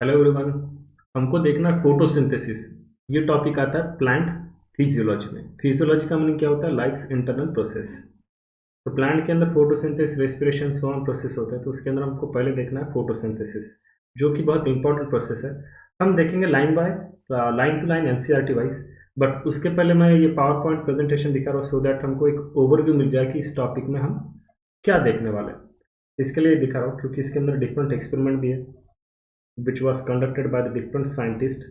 Hello everyone. हमको देखना है फोटोसिंथेसिस। ये टॉपिक आता है प्लांट फिजियोलॉजी में। फिजियोलॉजी का मीनिंग क्या होता है? Life's internal process. तो प्लांट के अंदर photosynthesis, respiration, so on process होता है। तो उसके अंदर हमको पहले देखना है फोटोसिंथेसिस, जो कि बहुत इंपॉर्टेंट प्रोसेस है। हम देखेंगे line by line to line NCERT wise. But उसके पहले मैं ये पावर पॉइंट प्रेजेंटेशन दिखा रहा हूँ, सो दैट हमको एक ओवरव्यू मिल जाए कि इस टॉपिक में हम क्या देखने वाले हैं। इसके लिए दिखा रहा हूँ क्योंकि इसके अंदर डिफरेंट एक्सपेरिमेंट भी है which was conducted by the different scientist.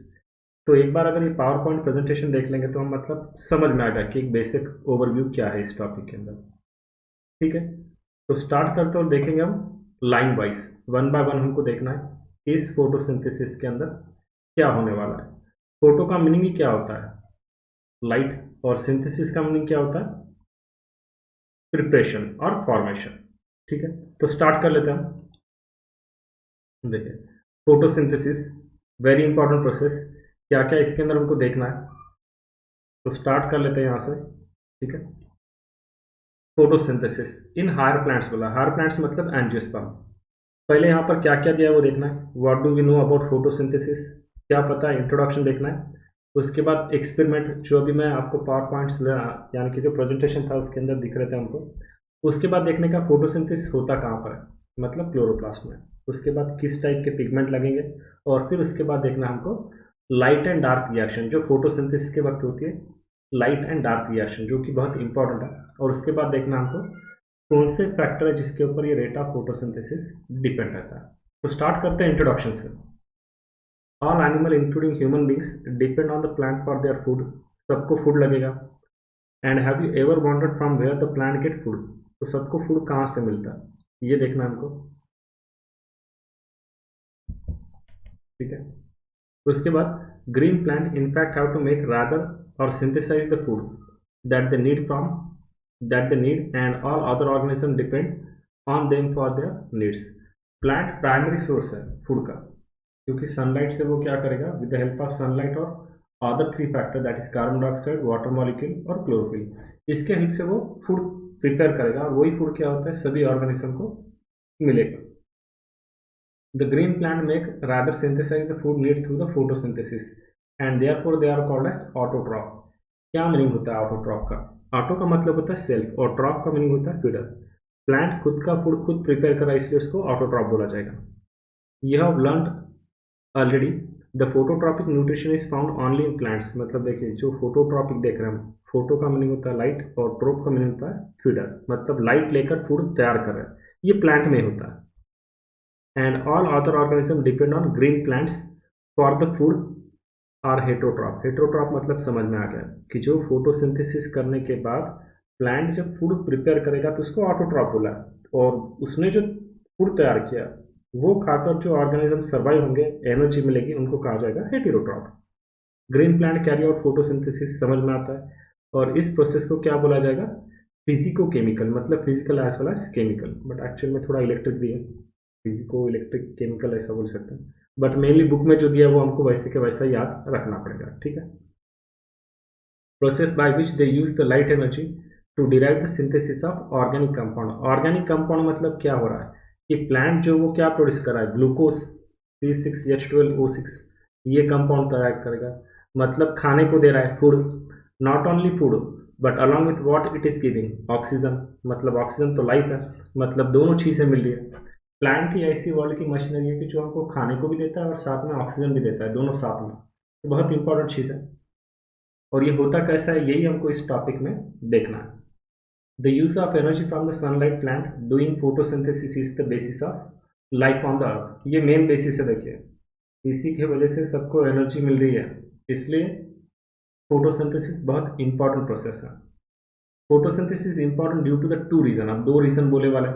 तो एक बार अगर ये पावर पॉइंट प्रेजेंटेशन देख लेंगे तो हम मतलब समझ में आएगा कि एक बेसिक ओवरव्यू क्या है इस टॉपिक के अंदर। ठीक है, तो स्टार्ट करते और देखेंगे हम line wise, one by one हमको देखना है कि इस फोटोसिंथेसिस के अंदर क्या होने वाला है। फोटो का मीनिंग ही क्या होता है? लाइट। और सिंथेसिस का मीनिंग क्या होता है? प्रिपरेशन और फॉर्मेशन। ठीक है, तो स्टार्ट कर लेते हैं हम। देखिए, फोटोसिंथेसिस वेरी इंपॉर्टेंट प्रोसेस। क्या क्या इसके अंदर हमको देखना है, तो स्टार्ट कर लेते हैं यहाँ से। ठीक है, फोटोसिंथेसिस इन हायर प्लांट्स बोला। हायर प्लांट्स मतलब एंजियोस्पर्म। पहले यहाँ पर क्या क्या दिया है वो देखना है। What do we know about photosynthesis, क्या पता है, इंट्रोडक्शन देखना है। उसके बाद एक्सपेरिमेंट, जो अभी मैं आपको पावर पॉइंट्स यानी कि जो प्रेजेंटेशन था उसके अंदर दिख रहे थे हमको। उसके बाद देखने का फोटोसिंथेसिस होता कहाँ पर है, मतलब क्लोरोप्लास्ट में। उसके बाद किस टाइप के पिगमेंट लगेंगे। और फिर उसके बाद देखना हमको लाइट एंड डार्क रिएक्शन जो फोटोसिंथेसिस के वक्त होती है। लाइट एंड डार्क रिएक्शन जो कि बहुत इंपॉर्टेंट है। और उसके बाद देखना हमको कौन से फैक्टर है जिसके ऊपर ये रेट ऑफ फोटोसिंथेसिस डिपेंड रहता है। तो स्टार्ट करते हैं इंट्रोडक्शन से। All animal including human beings depend on the plant for their food. सबको फूड लगेगा। And have you ever wondered from where the plant get food, तो सबको फूड कहाँ से मिलता है ये देखना है हमको। ठीक है, उसके बाद green plant in fact have to make rather और synthesise the food that they need from that they need and all other organism depend on them for their needs. Plant primary source है फूड का, क्योंकि sunlight से वो क्या करेगा, with the help of sunlight और other three factor that is carbon dioxide, water molecule और chlorophyll, इसके हेल्प से वो फूड प्रिपेयर करेगा। और वही फूड क्या होता है, सभी ऑर्गेनिज्म को मिलेगा। The green plant make rather synthesize the food need through the photosynthesis and therefore they are called as autotroph। क्या मीनिंग होता है ऑटोट्रॉफ का? ऑटो का मतलब होता है सेल्फ और ट्रॉफ का मीनिंग होता है फीडर। प्लांट खुद का फूड खुद प्रिपेयर कर रहा है, इसलिए उसको ऑटोट्रॉफ बोला जाएगा। You have learn already the phototropic nutrition is found only in plants. मतलब देखिए, जो फोटोट्रॉपिक देख रहे हैं हम, फोटो का मीनिंग होता है लाइट और ट्रोप का मीनिंग होता है फीडर, मतलब लाइट लेकर फूड तैयार कर रहे हैं। ये प्लांट में होता है। And all other organism depend on green plants for the food are heterotroph. Heterotroph मतलब समझ में आ गया कि जो फोटोसिंथेसिस करने के बाद प्लांट जब फूड प्रिपेयर करेगा तो उसको ऑटोट्रॉफ बोला। और उसने जो फूड तैयार किया वो खाकर जो ऑर्गेनिज्म सर्वाइव होंगे, एनर्जी मिलेगी, उनको कहा जाएगा heterotroph. Green plant carry out photosynthesis समझ में आता है। और इस प्रोसेस को क्या बोला जाएगा? फिजिको केमिकल, मतलब physical as well as chemical, but actual में थोड़ा इलेक्ट्रिक भी है। फिजिको इलेक्ट्रिक केमिकल ऐसा बोल सकते हैं, बट मेनली बुक में जो दिया है वो हमको वैसे के वैसा याद रखना पड़ेगा। ठीक है, process by which they use the light energy to derive the synthesis of organic compound. Organic compound मतलब क्या हो रहा है कि प्लांट जो वो क्या प्रोड्यूस कर रहा है, ग्लूकोज C6H12O6, ये कंपाउंड तैयार करेगा। मतलब खाने को दे रहा है food, not only food but along with what it is giving oxygen. मतलब ऑक्सीजन तो लाइफ है, मतलब दोनों चीजें मिल रही है। प्लांट ही ऐसी वर्ल्ड की मशीनरी है कि जो हमको खाने को भी देता है और साथ में ऑक्सीजन भी देता है, दोनों साथ में। तो बहुत इंपॉर्टेंट चीज़ है। और ये होता कैसा है, यही हमको इस टॉपिक में देखना है। The use of energy from the sunlight plant doing photosynthesis is the basis of life on the earth. ये मेन बेसिस है। देखिए, इसी की वजह से सबको एनर्जी मिल रही है, इसलिए फोटोसिंथेसिस बहुत इंपॉर्टेंट प्रोसेस है। Photosynthesis important due to the two reason. अब दो रीजन बोले वाले,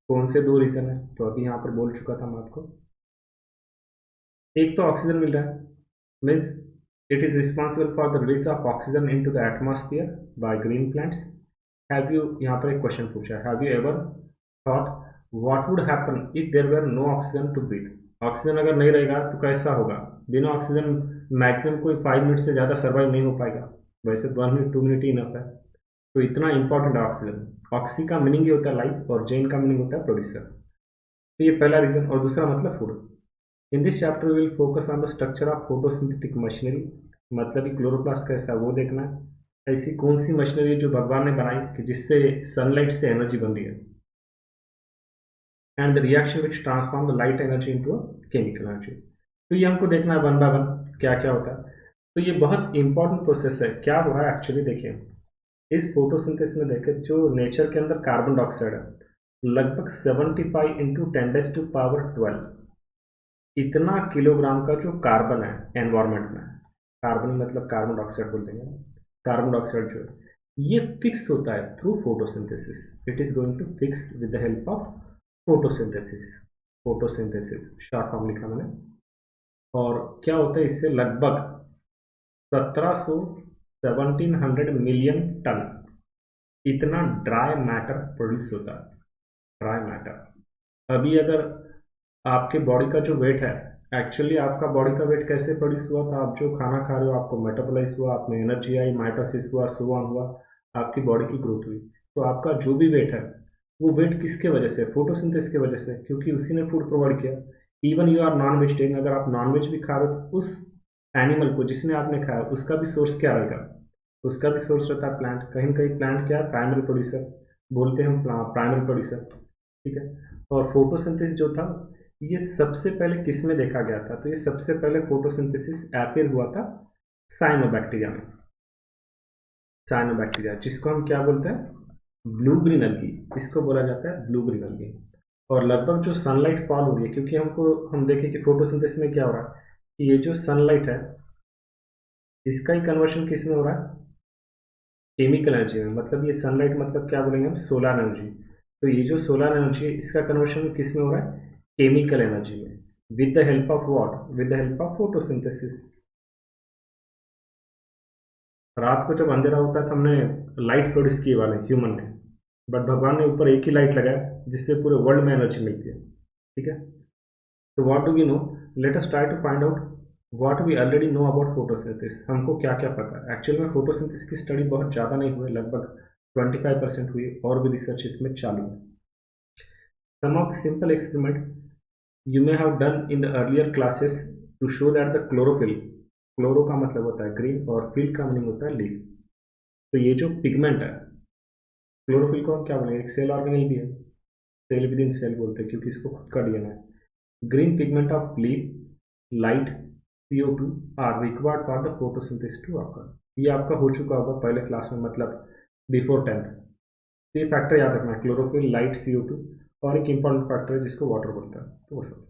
कौन से दो रीजन है तो अभी यहाँ पर बोल चुका था मैं आपको। एक तो ऑक्सीजन मिल रहा है, means it is responsible for the release of oxygen into the atmosphere by green plants. Have you, यहाँ पर एक क्वेश्चन पूछा है, have you ever thought what would happen if there were no oxygen to breathe. Oxygen अगर नहीं रहेगा तो कैसा होगा? बिना ऑक्सीजन मैक्सिमम कोई 5 मिनट से ज़्यादा सर्वाइव नहीं हो पाएगा। वैसे 1 मिनट 2 मिनट ही इनफ है। तो इतना इंपॉर्टेंट है ऑक्सीजन। ऑक्सी का मीनिंग ही होता है लाइफ और जेन का मीनिंग होता है प्रोड्यूसर। तो ये पहला रीजन। और दूसरा मतलब food. In this chapter we will focus on the structure of photosynthetic machinery, मतलब कि क्लोरोप्लास्ट कैसा है वो देखना है। ऐसी कौन सी मशीनरी जो भगवान ने बनाई कि जिससे सनलाइट से एनर्जी बन रही है, and the reaction which transform the light energy into chemical energy. तो ये हमको देखना है वन बाय वन क्या क्या होता है। तो ये बहुत इंपॉर्टेंट प्रोसेस है। क्या हो रहा है एक्चुअली, देखिए इस फोटोसिंथेसिस में देखें जो नेचर के अंदर कार्बन डाइऑक्साइड है लगभग 75 इंटू 10⁻12 इतना किलोग्राम का जो कार्बन है एनवायरमेंट में, कार्बन मतलब कार्बन डाइऑक्साइड बोल देंगे, कार्बन डाइऑक्साइड जो है ये फिक्स होता है through photosynthesis. It is going to fix with the help of photosynthesis. Photosynthesis short form लिखा मैंने। और क्या होता है, इससे लगभग 1700 1700 मिलियन टन इतना ड्राई मैटर प्रोड्यूस होता है। ड्राई मैटर, अभी अगर आपके बॉडी का जो वेट है, एक्चुअली आपका बॉडी का वेट कैसे प्रोड्यूस हुआ था, आप जो खाना खा रहे हो आपको मेटाबोलाइज हुआ, आप में एनर्जी आई, माइटोसिस हुआ, सो ऑन हुआ, आपकी बॉडी की ग्रोथ हुई। तो आपका जो भी वेट है वो वेट किसके वजह से, फोटोसिंथेसिस की वजह से, क्योंकि उसी ने फूड प्रोवाइड किया। Even you are non vegetarian, अगर आप नॉन वेज भी खा रहे हो तो उस एनिमल को जिसने आपने खाया उसका भी सोर्स क्या रहेगा, उसका भी सोर्स रहता है प्लांट। कहीं ना कहीं प्लांट क्या है, प्राइमरी प्रोड्यूसर बोलते हैं हम, प्राइमरी प्रोड्यूसर, ठीक है। और फोटोसिंथेसिस जो था ये सबसे पहले किस में देखा गया था, तो ये सबसे पहले फोटोसिंथेसिस अपीयर हुआ था साइनोबैक्टीरिया में। साइनोबैक्टीरिया जिसको हम क्या बोलते हैं, ब्लू ग्रीन अलगी, इसको बोला जाता है ब्लू ग्रीन अलगी। और लगभग जो सनलाइट फॉल हो रही है, क्योंकि हम देखें कि फोटोसिंथेसिस में क्या हो रहा है कि ये जो सनलाइट है इसका ही कन्वर्शन किस में हो रहा है, केमिकल एनर्जी में। मतलब ये सनलाइट मतलब क्या बोलेंगे हम, सोलर एनर्जी। तो ये जो सोलर एनर्जी है इसका कन्वर्शन किस में हो रहा है, केमिकल एनर्जी में, with the help of what, with the help of photosynthesis. रात को जब अंधेरा होता है तो हमने लाइट प्रोड्यूस किए वाले ह्यूमन ने, बट भगवान ने ऊपर एक ही लाइट लगाया जिससे पूरे वर्ल्ड में एनर्जी मिलती है, ठीक है। तो what do we know, let us try to find out what we already know about photosynthesis. हमको क्या क्या पता है। एक्चुअल में फोटोसिंथेसिस की स्टडी बहुत ज़्यादा नहीं हुई, लगभग 25% हुई, और भी रिसर्च इसमें चालू है। Some of the simple experiment you may have done in the earlier classes to show that the chlorophyll, chloro का मतलब होता है ग्रीन और फिल का मीनिंग होता है लीफ। तो ये जो पिगमेंट है, क्लोरोफिल को हम क्या बोलेंगे, एक सेल ऑर्गेनेल भी है, सेल विद इन सेल बोलते हैं क्योंकि इसको खुद का डीएनए है। Green pigment of leaf, light, CO2 are required for the photosynthesis to occur. ये आपका हो चुका होगा पहले क्लास में, मतलब बिफोर 10th। तो ये फैक्टर याद रखना है, क्लोरोफिल, लाइट, CO2 और एक इंपॉर्टेंट फैक्टर है जिसको वाटर बोलते हैं, तो वो सब।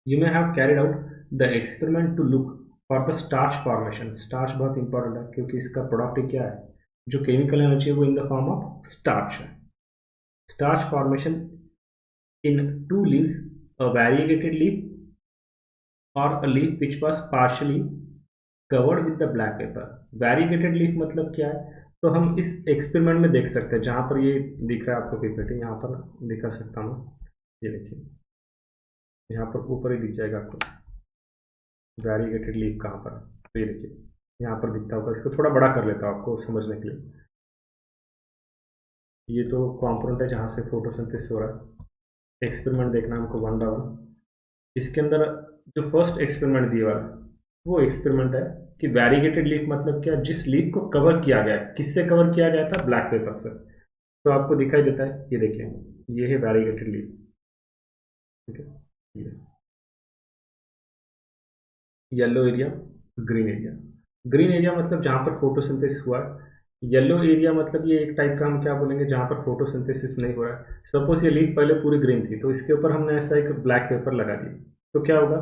You may have carried out the experiment to look for the starch formation। Starch बहुत इंपॉर्टेंट है क्योंकि इसका प्रोडक्ट क्या है, जो केमिकल एनर्जी है वो in the form of starch है। Starch formation in two leaves, a variegated leaf और a leaf which was partially covered with the black paper। variegated leaf मतलब क्या है, तो हम इस एक्सपेरिमेंट में देख सकते हैं, जहाँ पर ये दिख रहा है आपको पीपीटी, यहाँ पर दिखा सकता हूँ, ये देखिए यहाँ पर ऊपर ही दिख जाएगा आपको वैरीगेटेड लीफ कहाँ पर है। तो ये देखिए यहाँ पर दिखता होगा, इसको थोड़ा बड़ा कर लेता हूँ आपको समझने के लिए। ये तो कॉम्पोनेंट है जहाँ से फोटोसिंथेसिस हो रहा है। एक्सपेरिमेंट देखना हमको वन बाय वन। इसके अंदर जो फर्स्ट एक्सपेरिमेंट दिया हुआ है वो एक्सपेरिमेंट है कि वैरीगेटेड लीफ मतलब क्या, जिस लीफ को कवर किया गया है, किससे कवर किया गया था, ब्लैक पेपर से। तो आपको दिखाई देता है, ये देखिए ये है वैरीगेटेड लीफ, ठीक है। ये yellow area, green area. Green area मतलब जहाँ पर फोटोसिंथेसिस हुआ है, येलो एरिया मतलब ये एक टाइप का हम क्या बोलेंगे जहाँ पर फोटोसिंथेसिस नहीं हो रहा है। सपोज ये लीफ पहले पूरी ग्रीन थी तो इसके ऊपर हमने ऐसा एक ब्लैक पेपर लगा दिया, तो क्या होगा,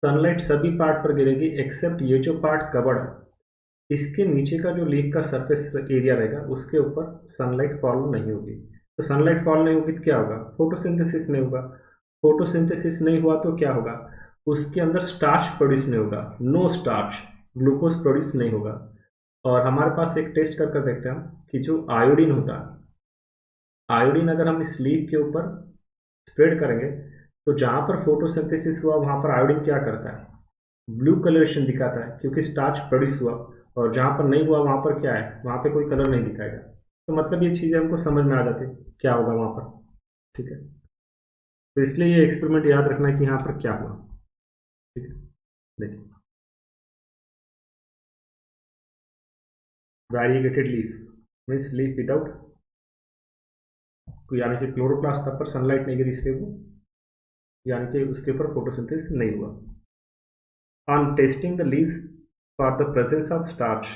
सनलाइट सभी पार्ट पर गिरेगी एक्सेप्ट ये जो पार्ट कवर्ड है, इसके नीचे का जो लीफ का सरफेस एरिया रहेगा उसके ऊपर सनलाइट फॉल नहीं होगी। तो सनलाइट फॉल नहीं होगी तो क्या होगा, फोटोसिंथेसिस नहीं होगा। फोटोसिंथेसिस नहीं हुआ तो क्या होगा, उसके अंदर स्टार्च प्रोड्यूस नहीं होगा, नो स्टार्च, ग्लूकोज प्रोड्यूस नहीं होगा। और हमारे पास एक टेस्ट कर कर देखते हैं हम कि जो आयोडीन होता है, आयोडीन अगर हम इस लीफ के ऊपर स्प्रेड करेंगे तो जहाँ पर फोटोसिंथेसिस हुआ वहाँ पर आयोडीन क्या करता है, ब्लू कलरेशन दिखाता है क्योंकि स्टार्च प्रोड्यूस हुआ। और जहाँ पर नहीं हुआ वहाँ पर क्या है, वहाँ पे कोई कलर नहीं दिखाएगा। तो मतलब ये चीज़ें हमको समझ में आ जाती है क्या होगा वहाँ पर, ठीक है। तो इसलिए ये एक्सपेरिमेंट याद रखना है कि यहाँ पर क्या हुआ। ठीक है, देखिए वैरीगेटेड लीफ मीन्स लीफ विदाउट, यानी कि क्लोरोप्लास्ट तब पर सनलाइट नहीं गिरी इसलिए वो, यानी कि उसके ऊपर फोटोसिंथेसिस नहीं हुआ। On testing the leaves for the presence of starch,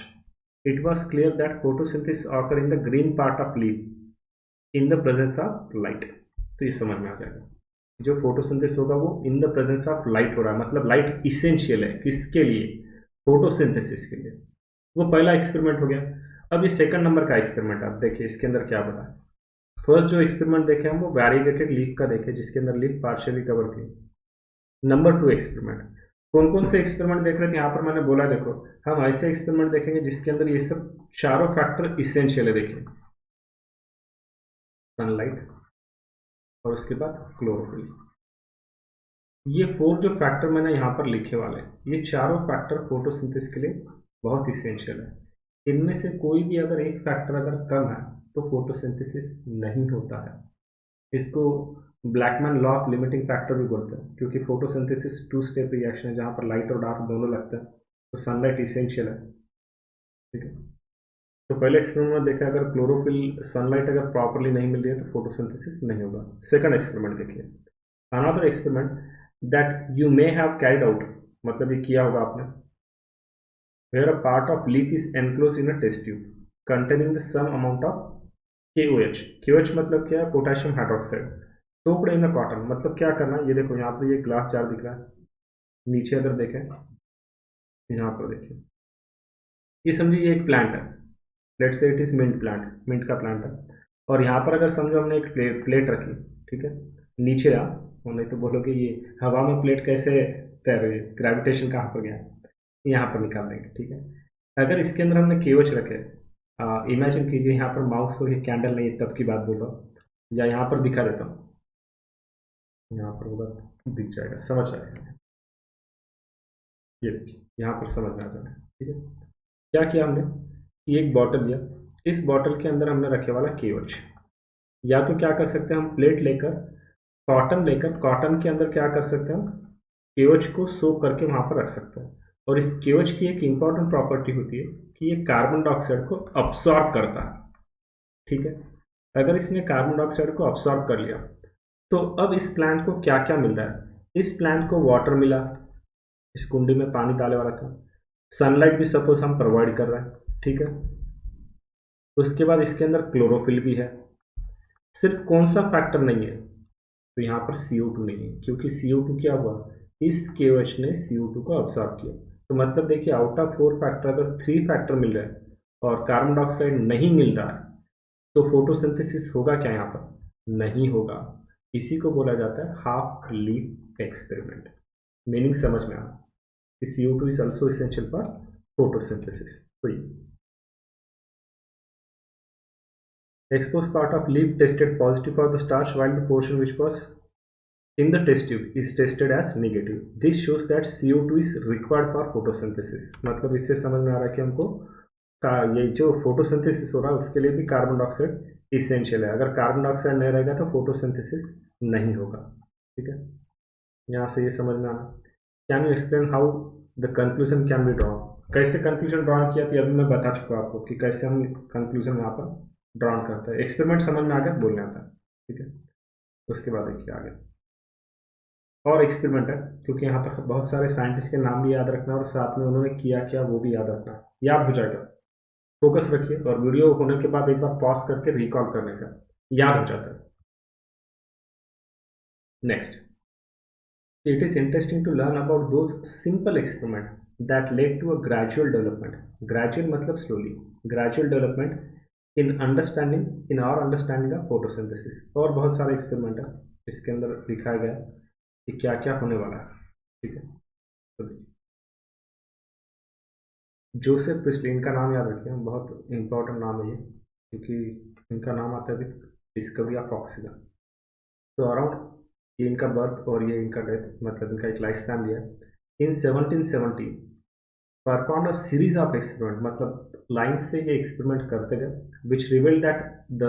it was clear that photosynthesis occurs in the green part of leaf in the presence of light। तो ये समझ में आ जाएगा, जो फोटोसिंथेसिस होगा वो in the presence of light हो रहा है, मतलब लाइट इसेंशियल है किसके लिए, फोटोसिंथेसिस के लिए। वो पहला एक्सपेरिमेंट हो गया। अब ये सेकंड नंबर का एक्सपेरिमेंट आप देखिए इसके अंदर क्या बता है। फर्स्ट जो एक्सपेरिमेंट देखे हम वो वैरीगेटेड लीफ का देखे जिसके अंदर लीफ पार्शियली कवर थी। नंबर 2 एक्सपेरिमेंट, कौन कौन से एक्सपेरिमेंट देख रहे थे यहाँ पर मैंने बोला, देखो हम ऐसे एक्सपेरिमेंट देखेंगे जिसके अंदर ये सब चारों फैक्टर इसेंशियल है। देखिए सनलाइट और उसके बाद क्लोरोफिल, ये 4 जो फैक्टर मैंने यहाँ पर लिखे वाले, ये चारों फैक्टर फोटोसिंथेसिस के लिए बहुत इसेंशियल है। इनमें से कोई भी अगर एक फैक्टर अगर कम है तो फोटोसिंथेसिस नहीं होता है। इसको Blackman law of limiting factor भी बोलते हैं, क्योंकि फोटोसिंथेसिस 2 स्टेप रिएक्शन है जहाँ पर लाइट और डार्क दोनों लगते हैं, तो सनलाइट इसेंशियल है। ठीक है, तो पहले एक्सपेरिमेंट में देखा अगर क्लोरोफिल सनलाइट अगर प्रॉपरली नहीं मिल रही है तो फोटोसिंथेसिस नहीं होगा। सेकंड एक्सपेरिमेंट देखिए, another experiment that you may have carried out, मतलब ये किया होगा आपने, where a part of leaf is enclose in a test tube containing the some amount of KOH। KOH मतलब क्या है, potassium hydroxide. Soaked in the cotton, मतलब क्या करना है, ये देखो यहाँ पर ये ग्लास जार दिख रहा है, नीचे अगर देखें यहाँ पर देखिए, ये समझिए ये एक प्लांट है, let say it is mint plant, mint का प्लांट है। और यहाँ पर अगर समझो हमने एक प्लेट रखी, ठीक है, नीचे आ, और नहीं तो बोलोगे ये हवा में प्लेट कैसे तैर रही है, ग्रेविटेशन कहाँ पर गया, यहाँ पर निकाल देंगे। ठीक है, अगर इसके अंदर हमने KOH रखे, इमेजिन कीजिए यहाँ पर माउस और ये कैंडल नहीं है तब की बात बोल रहा हूँ, या यहाँ पर दिखा देता हूँ, यहाँ पर होगा दिख जाएगा, समझ आएगा। ये देखिए यहाँ पर समझ में आ जाना है। ठीक है, क्या किया हमने कि एक बॉटल लिया, इस बॉटल के अंदर हमने रखे वाला KOH, या तो क्या कर सकते हैं हम प्लेट लेकर लेकर कॉटन के अंदर क्या कर सकते हैं हम KOH को सोक करके वहां पर रख सकते हैं। और इस KOH की एक इंपॉर्टेंट प्रॉपर्टी होती है कि ये कार्बन डाइऑक्साइड को अब्सॉर्ब करता है। ठीक है, अगर इसने कार्बन डाइऑक्साइड को अब्सॉर्ब कर लिया तो अब इस प्लांट को क्या क्या मिल रहा है, इस प्लांट को वाटर मिला, इस कुंडी में पानी डाले वाला था, सनलाइट भी सपोज हम प्रोवाइड कर रहे हैं। ठीक है, उसके बाद इसके अंदर क्लोरोफिल भी है। सिर्फ कौन सा फैक्टर नहीं है, तो यहाँ पर CO2 नहीं है, क्योंकि CO2 क्या हुआ, इस KOH ने CO2 को अब्सॉर्ब किया। तो मतलब देखिए आउट ऑफ 4 फैक्टर अगर 3 फैक्टर मिल रहे हैं और कार्बन डाइऑक्साइड नहीं मिल रहा है तो फोटोसिंथेसिस होगा क्या, यहाँ पर नहीं होगा। इसी को बोला जाता है हाफ लीफ एक्सपेरिमेंट। मीनिंग समझ में आया कि CO2 is also essential for photosynthesis. तो exposed part of leaf tested positive for the starch while the portion which was in the test tube is tested as negative. This shows that CO2 is required for photosynthesis। मतलब इससे समझ में आ रहा है कि हमको ये जो फोटोसिंथेसिस हो रहा है उसके लिए भी कार्बन डाइऑक्साइड इसेंशियल है। अगर कार्बन डाइऑक्साइड नहीं रहेगा तो फोटोसिंथेसिस नहीं होगा। ठीक है, यहाँ से ये समझ में आना। Can you explain how the conclusion can be drawn, कैसे कंक्लूजन ड्रॉन किया थी अभी मैं बता चुका आपको कि कैसे हम कंक्लूजन यहाँ पर ड्रॉन करते हैं। एक्सपेरिमेंट समझ में आ गया, बोलने आता है। ठीक है, उसके बाद देखिए आगे और एक्सपेरिमेंट है, क्योंकि यहाँ पर बहुत सारे साइंटिस्ट के नाम भी याद रखना और साथ में उन्होंने किया क्या वो भी याद रखना, याद हो जाएगा। फोकस रखिए और वीडियो होने के बाद एक बार पॉज करके रिकॉल करने का, याद हो जाता है। Next, it is interesting to learn about those simple experiments that led to a gradual development, gradual मतलब slowly, gradual development in understanding, in our understanding of photosynthesis। और बहुत सारे एक्सपेरिमेंट है इसके अंदर दिखाया गया कि क्या क्या होने वाला है। ठीक है, तो जोसेफ प्रिस्टली, इनका नाम याद रखिए, बहुत इंपॉर्टेंट नाम है ये, क्योंकि इनका नाम आता है डिस्कवरी ऑफ ऑक्सीजन। तो अराउंड ये इनका बर्थ और ये इनका डेथ, मतलब इनका एक लाइफ स्पैन दिया in 1770 perform a series of experiment, मतलब लाइन से ये एक्सपेरिमेंट करते गए which reveal that the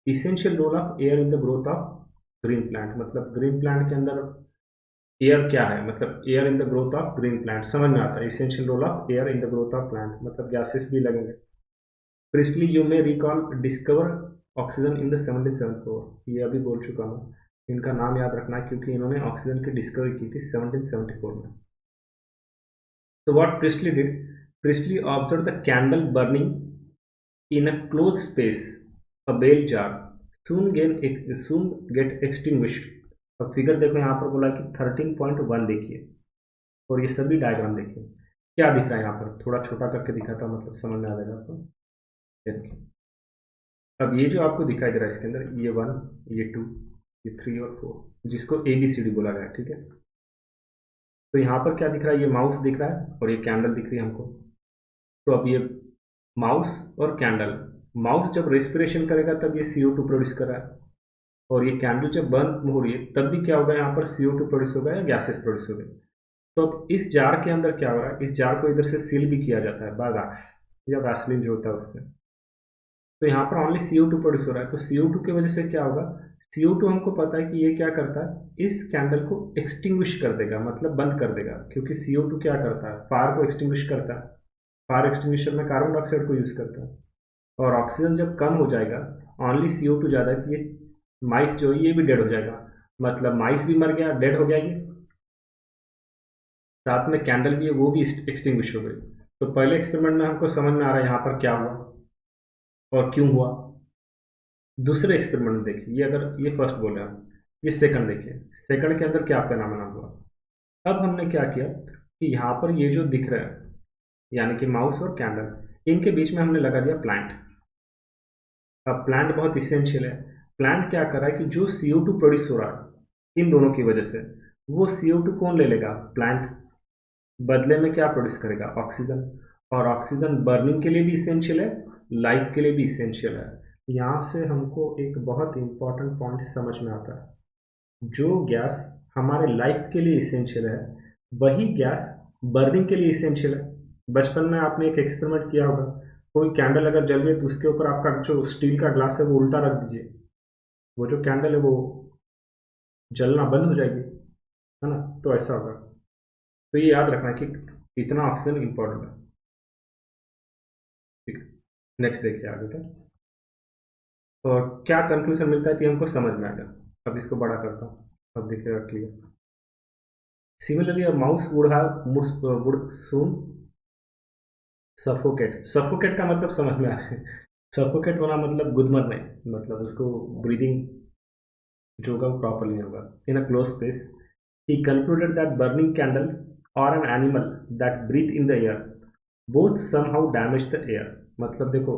essential role of air in the growth of green plant मतलब ग्रीन प्लांट के अंदर एयर क्या है, मतलब air in the growth of green plant, समझ में आता है। Essential role of air in the growth of plant मतलब गैसेस भी लगेंगे। Priestley you may recall discover oxygen in the 1774, ये अभी बोल चुका हूँ। इनका नाम याद रखना है क्योंकि इन्होंने ऑक्सीजन की डिस्कवरी की थी 1774 में। So what Priestley did? Priestley observed the candle burning in a closed space, a bell jar, soon get extinguished। अब फिगर देखो यहाँ पर बोला कि 13.1 देखिए, और ये सभी डायग्राम देखिए क्या दिख रहा है यहाँ पर, थोड़ा छोटा करके दिखाता हूँ मतलब समझ में आ जाएगा आपको। ये देखिए, अब ये जो आपको दिखाई दे रहा है इसके अंदर, ये 1, ये 2, ये 3 और 4, जिसको ABCD बोला गया है, ठीक है। तो यहाँ पर क्या दिख रहा है, ये माउस दिख रहा है और ये कैंडल दिख रही है हमको। तो अब ये माउस और कैंडल, माउस जब रेस्पिरेशन करेगा तब ये CO2 प्रोड्यूस कर रहा है, और ये कैंडल जब बर्न हो रही है तब भी क्या होगा, यहाँ पर CO2 प्रोड्यूस होगा या गैसेस प्रोड्यूस होगा। तो अब इस जार के अंदर क्या हो रहा है, इस जार को इधर से सील भी किया जाता है बाय वैक्स या वैसलीन जो होता है उससे। तो यहाँ पर ओनली CO2 प्रोड्यूस हो रहा है, तो CO2 की वजह से क्या होगा, CO2 हमको पता है कि ये क्या करता है, इस कैंडल को एक्सटिंग्विश कर देगा, मतलब बंद कर देगा, क्योंकि CO2 क्या करता है, फायर को एक्सटिंग्विश करता है। फायर एक्सटिंग्विशर में कार्बन डाइऑक्साइड को यूज करता है, और ऑक्सीजन जब कम हो जाएगा, ओनली CO2 ज़्यादा है, तो ये माइस जो है ये भी डेड हो जाएगा, मतलब माइस भी मर गया, डेड हो गया ये, साथ में कैंडल भी है वो भी एक्सटिंग्विश हो गई। तो पहले एक्सपेरिमेंट में हमको समझ में आ रहा है यहाँ पर क्या हुआ और क्यों हुआ। दूसरे एक्सपेरिमेंट में देखिए, ये अगर ये फर्स्ट बोल रहे हैं, ये सेकंड देखिए, सेकंड के अंदर क्या फेनोमेना हुआ। अब हमने क्या किया कि यहाँ पर ये जो दिख रहा है, यानी कि माउस और कैंडल, इनके बीच में हमने लगा दिया प्लांट। अब प्लांट बहुत इसेंशियल है। प्लांट क्या कर रहा है कि जो CO2 प्रोड्यूस हो रहा है इन दोनों की वजह से, वो CO2 कौन ले लेगा, प्लांट। बदले में क्या प्रोड्यूस करेगा, ऑक्सीजन, और ऑक्सीजन बर्निंग के लिए भी इसेंशियल है, लाइफ के लिए भी इसेंशियल है। यहाँ से हमको एक बहुत इंपॉर्टेंट पॉइंट समझ में आता है, जो गैस हमारे लाइफ के लिए इसेंशियल है वही गैस बर्निंग के लिए इसेंशियल है। बचपन में आपने एक एक्सपेरिमेंट किया होगा, कोई कैंडल अगर जल रही है तो उसके ऊपर आपका जो स्टील का ग्लास है वो उल्टा रख दीजिए, वो जो कैंडल है वो जलना बंद हो जाएगी, है ना। तो ऐसा होगा। तो ये याद रखना कि इतना ऑक्सीजन इंपॉर्टेंट है। ठीक है, नेक्स्ट देखिए आगे का, और क्या कंक्लूजन मिलता है कि हमको समझ में आएगा। अब इसको बड़ा करता हूँ, अब देखिएगा clear. Similarly a mouse would soon suffocate. Suffocate का मतलब समझ में आ रहा है, सफोकेट होना मतलब गुदमर नहीं, मतलब उसको ब्रीदिंग जो होगा वो प्रॉपर नहीं होगा। In a close space he concluded that burning candle और an animal that breathe in the air both somehow damage the air. मतलब देखो,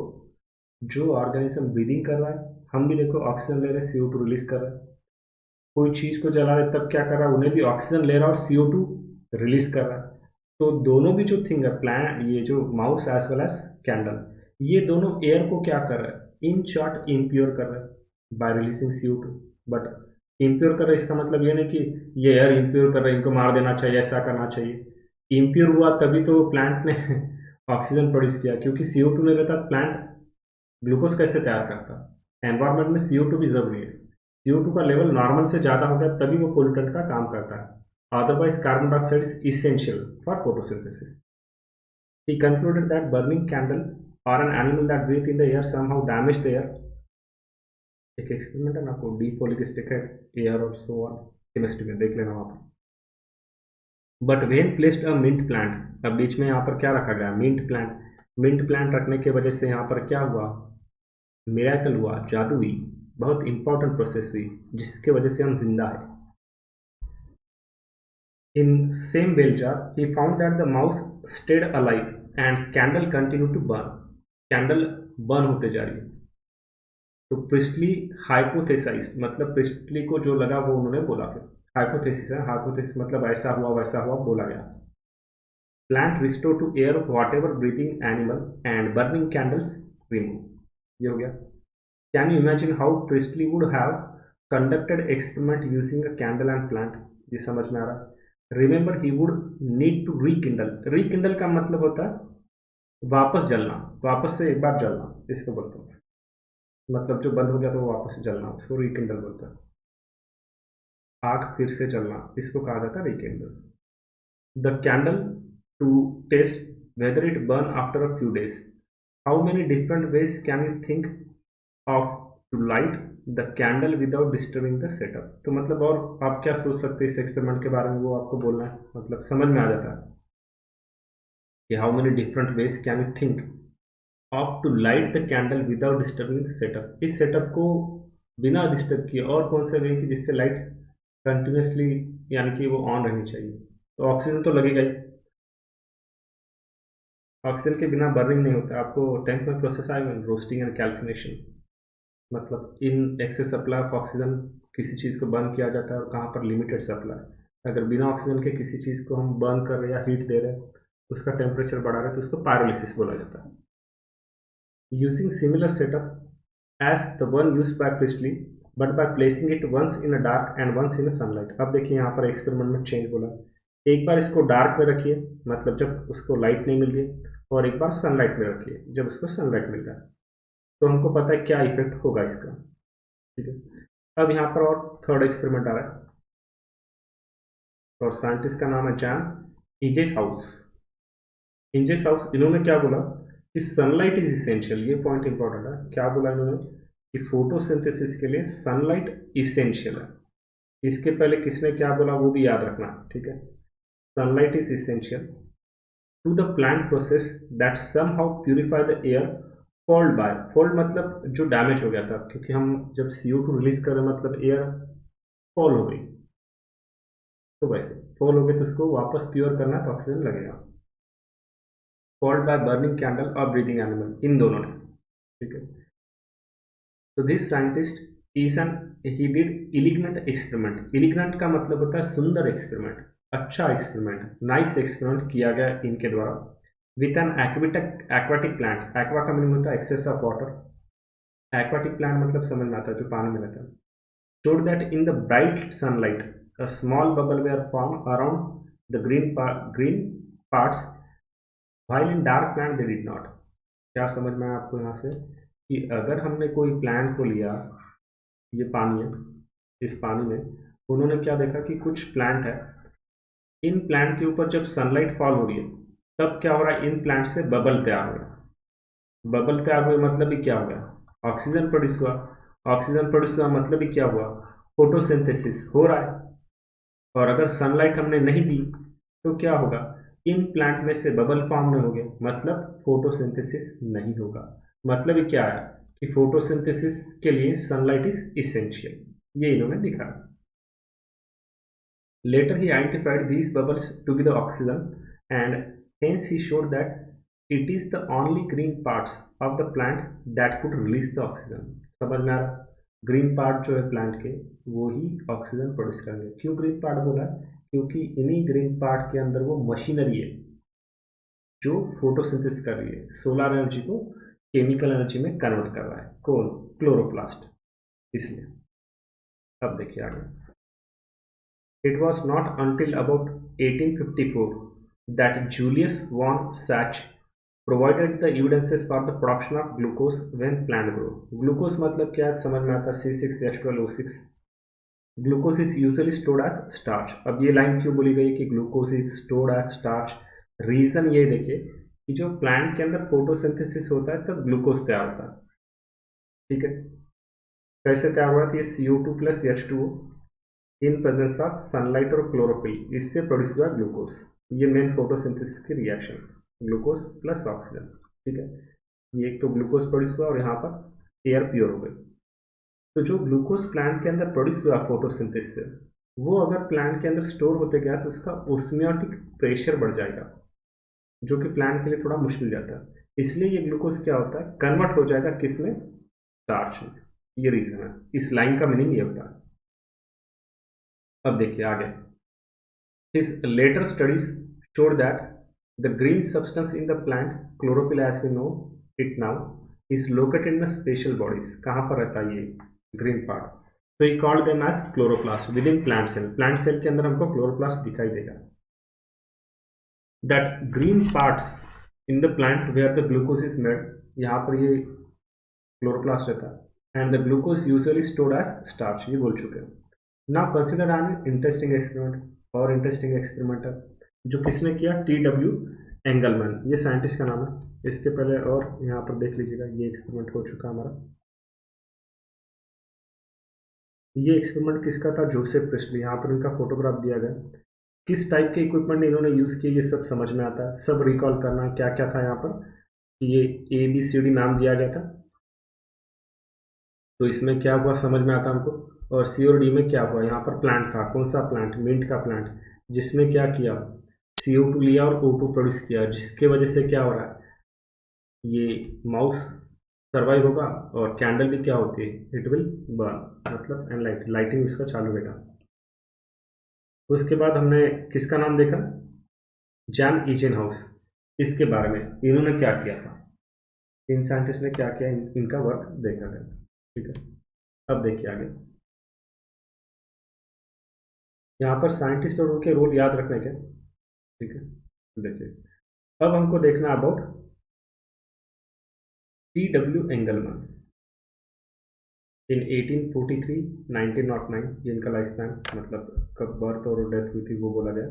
जो ऑर्गेनिज्म ब्रीदिंग कर रहा है, हम भी देखो ऑक्सीजन ले रहे हैं, CO2 रिलीज कर रहा है। कोई चीज़ को जला रहे तब क्या कर रहा है, उन्हें भी ऑक्सीजन ले रहा है और CO2 रिलीज कर रहा है। तो दोनों भी जो थिंग है, प्लांट, ये जो mouse as well as candle, ये दोनों एयर को क्या कर रहा है, इन शॉर्ट इम्प्योर कर रहा है bye releasing CO2। But impure कर रहा है इसका मतलब ये नहीं कि ये एयर इम्प्योर कर रहा है, इनको मार देना चाहिए, ऐसा करना चाहिए। इम्प्योर हुआ तभी तो प्लांट ने ऑक्सीजन प्रोड्यूस किया, क्योंकि CO2 नहीं रहता प्लांट ग्लूकोज कैसे तैयार करता है। एनवायरमेंट में CO2 भी जरूरी है, CO2 का लेवल नॉर्मल से ज़्यादा हो गया तभी वो पोल्यूटेंट का काम करता है, otherwise carbon dioxide is essential for photosynthesis. He concluded that burning candle or an animal that breathe in the air somehow damaged the air। एक एक्सपेरिमेंट है ना, आपको डीफोलिक एयर और सो ऑन, केमिस्ट्री में देख लेना वहाँ पर। But when placed a mint plant, अब बीच में यहाँ पर क्या रखा गया, मिंट प्लांट। मिंट प्लांट रखने की वजह से यहाँ पर क्या हुआ, मिरेकल हुआ, जादू हुई, बहुत इंपॉर्टेंट प्रोसेस हुई जिसकी वजह से हम जिंदा है। In same bell jar, he found that the mouse stayed alive and candle continued to burn। Candle burn होते जा रही है। तो प्रिस्टली हाइपोथेसाइज, मतलब प्रिस्टली को जो लगा वो उन्होंने बोला, फिर हाइपोथेसिस है, हाइपोथेसिस मतलब ऐसा हुआ वैसा हुआ बोला गया। Plant restore to air whatever breathing animal and burning candles remove. ये हो गया। Can you imagine how Priestley would have conducted experiment using a candle and plant. ये समझ में आ रहा है। Remember he would need to rekindle. Rekindle का मतलब होता है वापस जलना, वापस से एक बार जलना, इसको बोलते हैं। मतलब जो बंद हो गया तो वापस जलना, उसको रिकिंडल बोलते हैं। आग फिर से जलना, इसको कहा जाता है rekindle. The candle to test whether it burn after a few days. How many different ways can you think of to light the candle without disturbing the setup? तो मतलब और आप क्या सोच सकते हैं इस एक्सपेरिमेंट के बारे में, वो आपको बोलना है, मतलब समझ में आ जाता है कि how many different ways can you think of to light the candle without disturbing the setup. इस सेटअप को बिना डिस्टर्ब किए और कौन से वे कि जिससे लाइट कंटिन्यूसली यानी कि वो ऑन रहनी चाहिए. तो ऑक्सीजन तो लगेगा ही, ऑक्सीजन के बिना बर्निंग नहीं होता. आपको 10th में प्रोसेस आएगा रोस्टिंग एंड कैल्सिनेशन, मतलब in excess supply of oxygen किसी चीज़ को बर्न किया जाता है और कहाँ पर लिमिटेड सप्लाई. अगर बिना ऑक्सीजन के किसी चीज़ को हम बर्न कर रहे हैं या हीट दे रहे हैं, उसका टेम्परेचर बढ़ा रहे हैं, तो उसको पायरोलिसिस बोला जाता है. Using similar setup as the one use by Priestley but by placing it once in a dark and once in a sunlight. अब देखिए यहाँ पर एक्सपेरिमेंट में चेंज बोला, एक बार इसको डार्क में रखिए मतलब जब उसको लाइट नहीं मिल रही, और एक बार सनलाइट में रखिए जब उसको सनलाइट मिल रहा है. तो हमको पता है क्या इफेक्ट होगा इसका. ठीक है, अब यहाँ पर और थर्ड एक्सपेरिमेंट आ रहा है और साइंटिस्ट का नाम है जॉन इंजेसहाउस. इंजेसहाउस इन्होंने क्या बोला कि सनलाइट इज इसेंशियल. ये पॉइंट इंपॉर्टेंट है. क्या बोला इन्होंने कि फोटोसिंथेसिस के लिए सनलाइट इसेंशियल है. इसके पहले किसने क्या बोला वो भी याद रखना. ठीक है, sunlight is essential to the plant process that somehow purify the air fouled by. Fouled मतलब जो डैमेज हो गया था, क्योंकि हम जब CO2 रिलीज कर रहे हैं मतलब एयर फॉल हो गई, तो वैसे फॉल हो गई तो उसको वापस प्योर करना है तो ऑक्सीजन लगेगा. फॉल्ड बाय बर्निंग कैंडल और ब्रीदिंग एनिमल, इन दोनों ने. ठीक है, तो this scientist is an he did elegant experiment. Elegant का मतलब होता है सुंदर एक्सपेरिमेंट, अच्छा एक्सपेरिमेंट, नाइस एक्सपेरिमेंट किया गया इनके द्वारा with an aquatic plant. Aqua का मीनिंग होता है excess of water. Aquatic plant मतलब समझ में आता है जो पानी में रहता है. showed that in the bright sunlight a small bubble were formed around the green parts while in dark plant they did not. क्या समझ में आया आपको यहाँ से कि अगर हमने कोई प्लांट को लिया, ये पानी है, इस पानी में उन्होंने क्या देखा कि कुछ प्लांट है, इन प्लांट के ऊपर जब सनलाइट फॉल हो रही है तब क्या हो रहा है, इन प्लांट से बबल तैयार हो रहा है. बबल तैयार हुए मतलब भी क्या हो गया, ऑक्सीजन प्रोड्यूस हुआ. ऑक्सीजन प्रोड्यूस हुआ मतलब भी क्या हुआ, फोटोसिंथेसिस हो रहा है. और अगर सनलाइट हमने नहीं दी तो क्या होगा, इन प्लांट में से बबल फॉर्म नहीं होंगे मतलब फोटोसिंथेसिस नहीं होगा. मतलब ये क्या है कि फोटोसिंथेसिस के लिए सनलाइट इज इसेंशियल. ये इन्होंने दिखा. Later he identified these bubbles to be the oxygen and hence he showed that it is the only green parts of the plant that could release the oxygen. समझ में आ रहा, green part जो है plant के वो ही oxygen produce करेंगे. क्यों ग्रीन पार्ट बोला, क्योंकि इन्हीं ग्रीन पार्ट के अंदर वो मशीनरी है जो फोटोसिंथेसिस कर रही है, सोलर एनर्जी को केमिकल एनर्जी में कन्वर्ट कर रहा है. कौन, क्लोरोप्लास्ट. इसलिए अब देखिए आगे. It was not until about 1854 that Julius von Sachs provided the evidences for the production of glucose when plant grow. Glucose मतलब क्या है समझ में आता है, C6H12O6. Glucose is usually stored as starch. अब ये लाइन क्यों बोली गई कि glucose is stored as starch? Reason ये देखिए कि जो प्लांट के अंदर फोटोसिंथेसिस होता है तब ग्लूकोज तैयार होता है. ठीक है, कैसे तैयार हुआ था, ये CO2 plus H2O in presence of sunlight और क्लोरोफिल, इससे प्रोड्यूस हुआ ग्लूकोज. ये मेन फोटोसिंथेसिस की रिएक्शन, ग्लूकोज प्लस ऑक्सीजन. ठीक है, ये एक तो ग्लूकोज प्रोड्यूस हुआ और यहाँ पर एयर प्योर हो गई. तो जो ग्लूकोज प्लांट के अंदर प्रोड्यूस हुआ फोटोसिंथेसिस से, वो अगर प्लांट के अंदर स्टोर होते गया तो उसका ऑस्मियोटिक प्रेशर बढ़ जाएगा, जो कि प्लांट के लिए थोड़ा मुश्किल जाता है. इसलिए ये ग्लूकोज क्या होता है, कन्वर्ट हो जाएगा किसमें, स्टार्च में. ये रीजन है, इस लाइन का मीनिंग ये होता है. अब देखिए आगे. His later studies showed that the green substance in the plant, chlorophyll as we know it now, is located in the special bodies. कहाँ पर रहता है ये green part? So he called them as chloroplast within plant cell. Plant cell के अंदर हमको chloroplast दिखाई देगा. That green parts in the plant where the glucose is made, यहाँ पर ये chloroplast रहता है. And the glucose usually stored as starch, ये बोल चुके हैं. Now consider an interesting experiment और इंटरेस्टिंग एक्सपेरिमेंट है जो किसने किया, TW एंगलमैन, ये साइंटिस्ट का नाम है। इसके पहले और यहाँ पर देख लीजिएगा, ये एक्सपेरिमेंट हो चुका हमारा। ये एक्सपेरिमेंट किसका था, जोसेफ प्रेस्टली। यहाँ पर इनका फोटोग्राफ दिया गया। किस टाइप के इक्विपमेंट इन्होंने यूज़ किए ये सब समझ में आता है, सब रिकॉल करना क्या क्या था यहाँ पर। ये ABCD नाम दिया गया था, तो इसमें क्या हुआ समझ में आता हमको। और C और D में क्या हुआ, यहाँ पर प्लांट था, कौन सा प्लांट, मिंट का प्लांट, जिसमें क्या किया, CO2 लिया और O2 प्रोड्यूस किया, जिसके वजह से क्या हो रहा है, ये माउस सर्वाइव होगा और कैंडल भी क्या होती है, इट विल बर्न, मतलब एनलाइट, लाइटिंग उसका चालू रहेगा। उसके बाद हमने किसका नाम देखा, जैन ईचन हाउस। इसके बारे में इन्होंने क्या किया था, इन साइंटिस्ट ने क्या किया, इनका वर्क देखा गया। ठीक है, अब देखिए आगे। यहाँ पर साइंटिस्ट और उनके रोल याद रखने के। ठीक है, देखिए अब हमको देखना अबाउट TW एंगलमैन। इन 1843 1909 ये इनका लाइफ स्पैन, मतलब कब बर्थ और डेथ हुई थी वो बोला गया।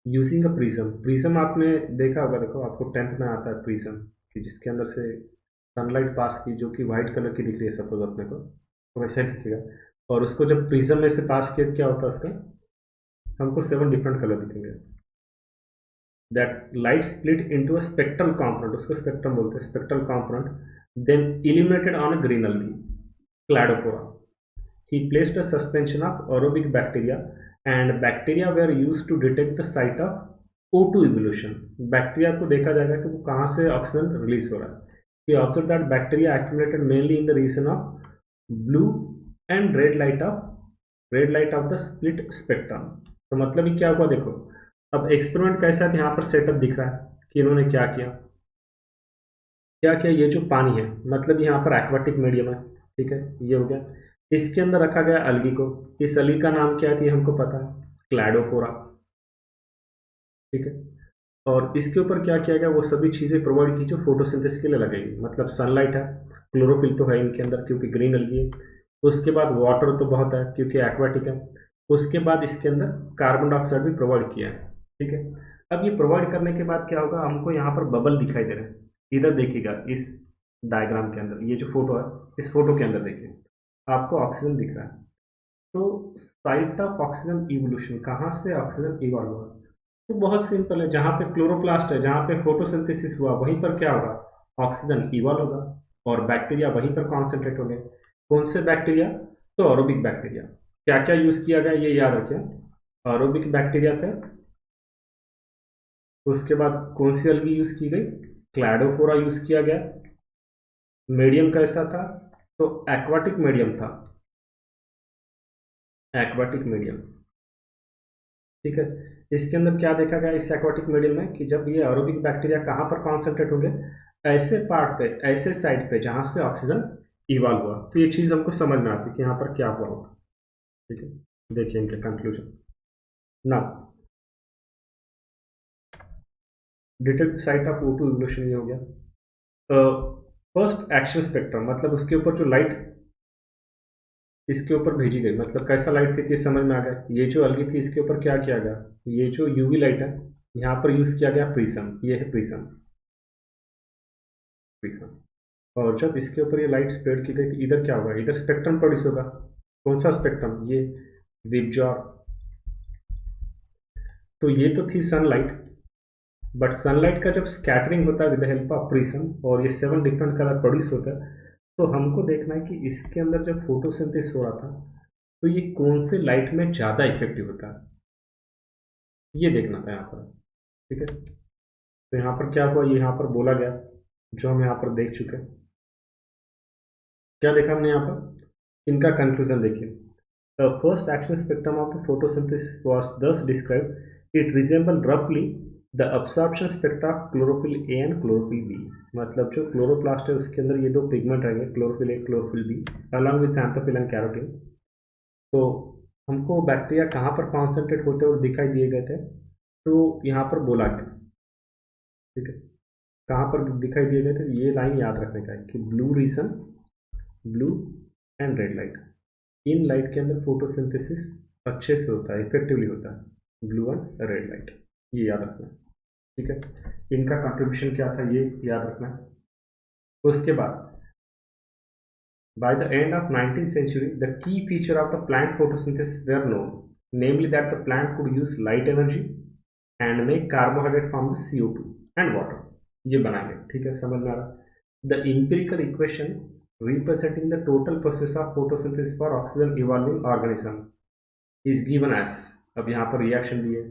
यूजिंग अ प्रिज्म, प्रिज्म आपने देखा होगा, देखो आपको 10th में आता है प्रिज्म, कि जिसके अंदर से सनलाइट पास की, जो कि व्हाइट कलर की दिख रही है सपोज अपने को, तो वैसे दिखेगा। और उसको जब प्रिज्म में से पास किया क्या होता है उसका, हमको 7 डिफरेंट कलर दिखेंगे। That light split into a spectral component, उसको स्पेक्ट्रम बोलते हैं, spectral component, then illuminated on a green algae, Cladophora. He placed a suspension of aerobic bacteria, and bacteria were used to detect the site of O2 evolution. Bacteria को देखा जाएगा कि वो कहाँ से ऑक्सीजन रिलीज हो रहा है। He observed that bacteria accumulated mainly in the region of blue and red light of the split spectrum. तो मतलब ये क्या हुआ देखो, अब एक्सपेरिमेंट कैसा है, यहाँ पर सेटअप दिख रहा है कि इन्होंने क्या किया, क्या किया, ये जो पानी है, मतलब यहाँ पर एक्वाटिक मीडियम है। ठीक है, ये हो गया, इसके अंदर रखा गया अलगी को। इस अलगी का नाम क्या है, ये हमको पता है, क्लैडोफोरा। ठीक है, और इसके ऊपर क्या किया गया, वो सभी चीज़ें प्रोवाइड की जो फोटोसिंथेसिस के लिए लगेगी, मतलब सनलाइट है, क्लोरोफिल तो है इनके अंदर क्योंकि ग्रीन अलगी है, उसके बाद वाटर तो बहुत है क्योंकि एक्वाटिक है, उसके बाद इसके अंदर कार्बन डाइऑक्साइड भी प्रोवाइड किया है। ठीक है, अब ये प्रोवाइड करने के बाद क्या होगा, हमको यहाँ पर बबल दिखाई दे रहे हैं। इधर देखिएगा इस डायग्राम के अंदर, ये जो फोटो है, इस फोटो के अंदर देखिए आपको ऑक्सीजन दिख रहा है। तो साइट ऑफ ऑक्सीजन इवोल्यूशन, कहाँ से ऑक्सीजन इवॉल्व हुआ, तो बहुत सिंपल है, जहाँ पे क्लोरोप्लास्ट है, जहाँ पे फोटोसिंथेसिस हुआ, वहीं पर क्या होगा, ऑक्सीजन इवॉल्व होगा, और बैक्टीरिया वहीं पर कॉन्सेंट्रेट हो गए। कौन से बैक्टीरिया, तो एरोबिक बैक्टीरिया। क्या क्या यूज किया गया ये याद रखें, एरोबिक बैक्टीरिया थे, उसके बाद कौन सी अलगी यूज की गई, क्लैडोफोरा यूज किया गया। मीडियम कैसा था, तो एक्वाटिक मीडियम था, एक्वाटिक मीडियम। ठीक है, इसके अंदर क्या देखा गया इस एक्वाटिक मीडियम में, कि जब ये एरोबिक बैक्टीरिया कहाँ पर कॉन्सेंट्रेट होंगे, ऐसे पार्ट पे, ऐसे साइड पे जहाँ से ऑक्सीजन इवॉल्व हुआ, तो ये चीज़ हमको समझ में आती है कि यहाँ पर क्या हुआ होगा। ठीक है, देखिए इनके कंक्लूजन ना, detect site of O2 evolution, ये हो गया। फर्स्ट एक्शन स्पेक्ट्रम, मतलब उसके ऊपर जो लाइट इसके ऊपर भेजी गई, मतलब कैसा लाइट थी ये समझ में आ गया। ये जो अलगी थी इसके ऊपर क्या किया गया, ये जो UV लाइट है, यहाँ पर यूज किया गया प्रिज्म, ये है प्रिज्म, प्रिज्म। और जब इसके ऊपर ये लाइट स्प्रेड की गई तो इधर क्या होगा, इधर स्पेक्ट्रम प्रोड्यूस होगा। कौन सा स्पेक्ट्रम, ये विबजॉर। तो ये तो थी सनलाइट, बट सनलाइट का जब स्कैटरिंग होता है with the help of prism, और ये 7 डिफरेंट कलर प्रोड्यूस होता है, तो हमको देखना है कि इसके अंदर जब फोटोसिंथेसिस हो रहा था, तो ये कौन से लाइट में ज़्यादा इफेक्टिव होता है, ये देखना था यहाँ पर। ठीक है, तो यहाँ पर क्या हुआ, ये यहाँ पर बोला गया, जो हम यहाँ पर देख चुके हैं। क्या देखा हमने यहाँ पर, इनका कंक्लूजन देखिए। The first action spectrum of the photosynthesis was thus described. It resembled roughly the absorption spectra of chlorophyll A and chlorophyll B. मतलब जो क्लोरोप्लास्ट है उसके अंदर ये दो पिगमेंट रहेंगे, chlorophyll A chlorophyll B, along with xanthophyll and carotene। तो हमको बैक्टीरिया कहाँ पर कॉन्सेंट्रेट होते हुए दिखाई दिए गए थे, तो यहाँ पर बोला गया। ठीक है, कहाँ पर दिखाई दिए गए थे, ये लाइन याद रखने का है कि blue region, blue and red light, इन लाइट के अंदर फोटोसिंथेसिस अच्छे से होता है, इफेक्टिवली होता है, ब्लू एंड रेड लाइट, ये याद रखना। ठीक है, इनका कंट्रीब्यूशन क्या था ये याद रखना है। उसके बाद by the end of 19th century, the key feature of the plant photosynthesis were known, namely that the plant could use light energy and make carbohydrate from the CO2 and water. ये बनाएंगे, ठीक है, समझ में आ रहा। The empirical equation representing the total process of photosynthesis for oxygen evolving organism is given as, अब यहाँ पर रिएक्शन दिए,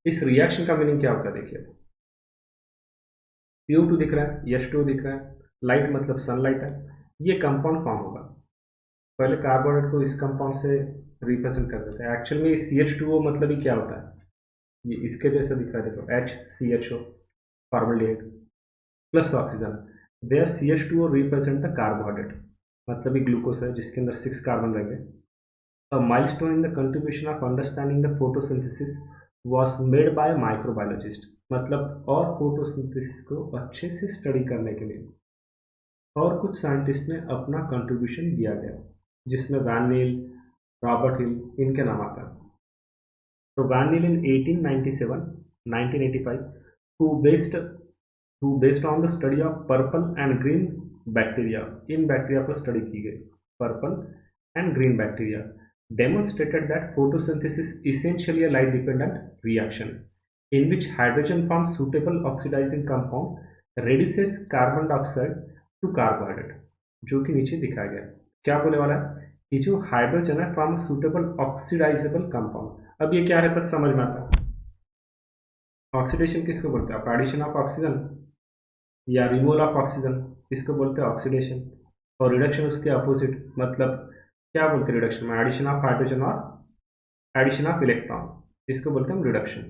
इस रिएक्शन का मीनिंग क्या होता है देखिए, CO2 दिख रहा है, H2 दिख रहा है, लाइट मतलब सनलाइट है, ये कंपाउंड फॉर्म होगा। पहले कार्बोनेट को इस कंपाउंड से रिप्रेजेंट कर देते हैं। एक्चुअल में CH2O मतलब ही क्या होता है, ये इसके जैसा दिख रहा है, देखो HCHO formaldehyde plus oxygen, there CH2O represent the carbohydrate, मतलब ये ग्लूकोज है जिसके अंदर 6 कार्बन रहेंगे। A milestone in the contribution of understanding the photosynthesis was made by microbiologist, मतलब और फोटोसिंथेसिस को अच्छे से स्टडी करने के लिए और कुछ साइंटिस्ट ने अपना कंट्रीब्यूशन दिया गया, जिसमें वैन नील, रॉबर्ट हिल, इनके नाम आता है। तो van Niel in 1985 who based on the study of purple and green bacteria, in bacteria पर स्टडी की गई, purple and green bacteria, demonstrated that photosynthesis is essentially a light dependent reaction in which hydrogen forms suitable oxidizing compound reduces carbon dioxide to carbohydrate, जो कि नीचे दिखाया गया। क्या बोले वाला है कि जो हाइड्रोजन है फ्रॉम सुटेबल ऑक्सीडाइजेबल कंपाउंड, अब ये क्या है तो समझ में आता है। ऑक्सीडेशन किसको बोलते हैं, एडिशन ऑफ ऑक्सीजन या रिमूवल ऑफ ऑक्सीजन, इसको बोलते हैं ऑक्सीडेशन। और रिडक्शन उसके अपोजिट, मतलब क्या बोलते हैं रिडक्शन में, एडिशन ऑफ हाइड्रोजन और एडिशन ऑफ इलेक्ट्रॉन, इसको बोलते हैं हम रिडक्शन।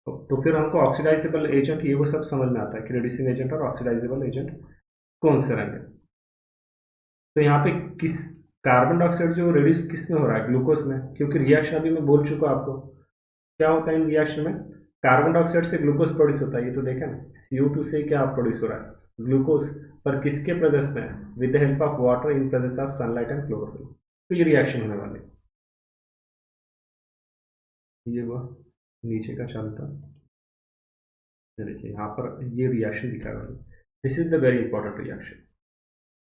तो फिर हमको ऑक्सीडाइजेबल एजेंट ये वो सब समझ में आता है कि रिड्यूसिंग एजेंट और ऑक्सीडाइजेबल एजेंट कौन से रहेंगे। तो यहाँ पे किस कार्बन डाइऑक्साइड जो रिड्यूस किस में हो रहा है, ग्लूकोज में, क्योंकि रिएक्शन अभी मैं बोल चुका आपको क्या होता है इन रिएक्शन में, कार्बन डाइऑक्साइड से ग्लूकोज प्रोड्यूस होता है, ये तो देखा ना, CO2 से क्या प्रोड्यूस हो रहा है, ग्लूकोज, पर किसके प्रेजेंस में, with the help of water in presence of sunlight and chlorophyll. तो ये रिएक्शन होने वाले, ये वह नीचे का चालू था, देखिए यहाँ पर ये रिएक्शन दिखा रहा है, this is the very important reaction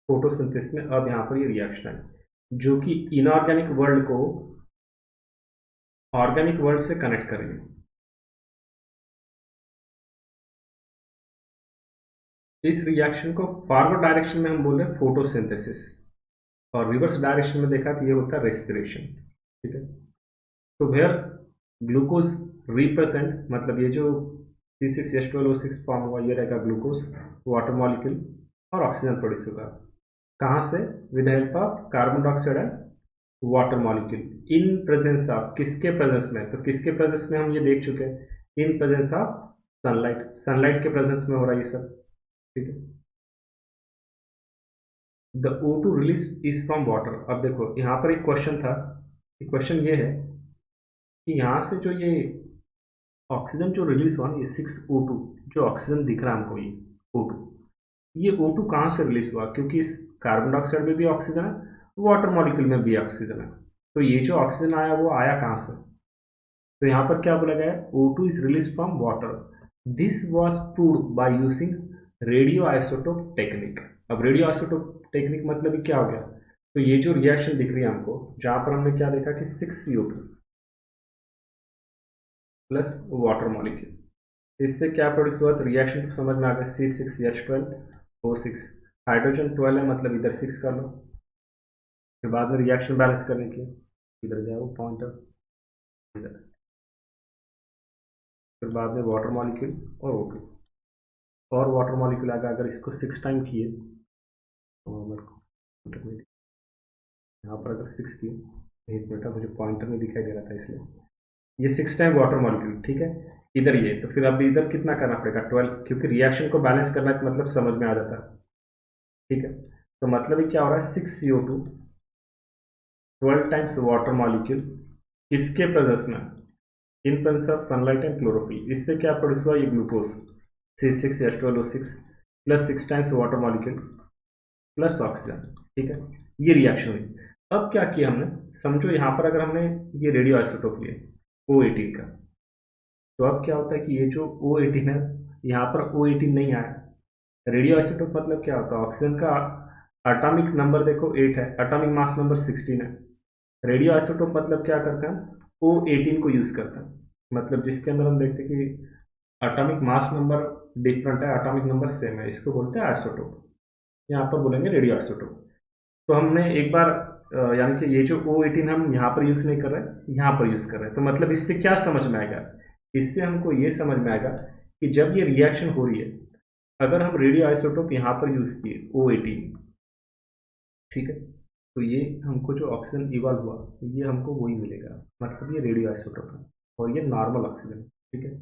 photosynthesis में। अब यहाँ पर ये रिएक्शन है जो कि इनऑर्गेनिक वर्ल्ड को ऑर्गेनिक वर्ल्ड से कनेक्ट करेंगे। इस रिएक्शन को फॉरवर्ड डायरेक्शन में हम बोल रहे हैं फोटोसिंथेसिस, और रिवर्स डायरेक्शन में देखा तो ये होता है रेस्पिरेशन। ठीक है, तो वेयर ग्लूकोज रिप्रेजेंट, मतलब ये जो C6H12O6 फॉर्म हुआ, ये रहेगा ग्लूकोज, वाटर मॉलिक्यूल और ऑक्सीजन प्रोड्यूस होगा, कहाँ से, with help of carbon dioxide and water molecule in presence of, किसके प्रेजेंस में, तो किसके प्रेजेंस में हम ये देख चुके हैं, in presence of sunlight, sunlight के प्रेजेंस में हो रहा है ये सब। ठीक है, the O2 release is from water. अब देखो यहाँ पर एक क्वेश्चन था, क्वेश्चन ये है कि यहाँ से जो ये ऑक्सीजन जो रिलीज हुआ ये 6O2 जो ऑक्सीजन दिख रहा है हमको, ये O2, ये O2 कहाँ से रिलीज हुआ, क्योंकि इस कार्बन डाइऑक्साइड में भी ऑक्सीजन है, वाटर मॉलिक्यूल में भी ऑक्सीजन है, तो ये जो ऑक्सीजन आया वो आया कहाँ से, तो यहाँ पर क्या बोला गया है, O2 is release from water, this was proved by using radio isotope technique. अब रेडियो आइसोटोप टेक्निक मतलब ही क्या हो गया, तो ये जो रिएक्शन दिख रही है हमको, जहां पर हमने क्या देखा कि 6CO2 प्लस वाटर मॉलिक्यूल, इससे क्या प्रोड्यूस हुआ, तो रिएक्शन तो समझ में आ गया, C6H12O6, हाइड्रोजन 12 है मतलब इधर 6 कर लो, फिर बाद में रिएक्शन बैलेंस करने के इधर गया वो पॉइंटर, इधर, फिर बाद में वाटर मॉलिक्यूल और O2, और वाटर मॉलिक्यूल आगे अगर इसको 6 टाइम किए, तो मेरे को यहाँ पर अगर 6 किए, एक मिनट, मुझे पॉइंटर में दिखाई दे रहा था इसलिए, ये 6 टाइम वाटर मॉलिक्यूल, ठीक है, इधर ये, तो फिर अब इधर कितना करना पड़ेगा 12, क्योंकि रिएक्शन को बैलेंस करना है, मतलब समझ में आ जाता है। ठीक है, तो मतलब ये क्या हो रहा है, 6CO2 12 टाइम्स वाटर मॉलिक्यूल, किसके प्रेजेंस में, in presence of sunlight and chlorophyll, इससे क्या प्रोड्यूस हुआ, ये glucose C6H12O6 plus 6 times water molecule plus oxygen. ठीक है, ये रिएक्शन हुई। अब क्या किया हमने, समझो यहाँ पर अगर हमने ये रेडियो आइसोटोप लिए O18 का, तो अब क्या होता है कि ये जो O18 है, यहाँ पर O18 नहीं आया। रेडियो आइसोटोप मतलब क्या होता है, ऑक्सीजन का एटॉमिक नंबर देखो 8 है, एटॉमिक मास नंबर 16 है। रेडियो आइसोटोप मतलब क्या करते हैं, O18 को यूज करते हैं, मतलब जिसके अंदर हम देखते हैं कि एटॉमिक मास नंबर डिफरेंट है, एटॉमिक नंबर सेम है, इसको बोलते हैं आइसोटोप। यहाँ पर बोलेंगे रेडियो आइसोटोप। तो हमने एक बार यानी कि ये जो O18 हम यहाँ पर यूज नहीं कर रहे, यहाँ पर यूज कर रहे हैं, तो मतलब इससे क्या समझ में आएगा, इससे हमको ये समझ में आएगा कि जब ये रिएक्शन हो रही है, अगर हम रेडियो आइसोटोप यहाँ पर यूज किए O18, ठीक है, तो ये हमको जो ऑक्सीजन इवॉल्व हुआ, ये हमको वही मिलेगा, मतलब ये रेडियो आइसोटोप है और ये नॉर्मल ऑक्सीजन है। ठीक है,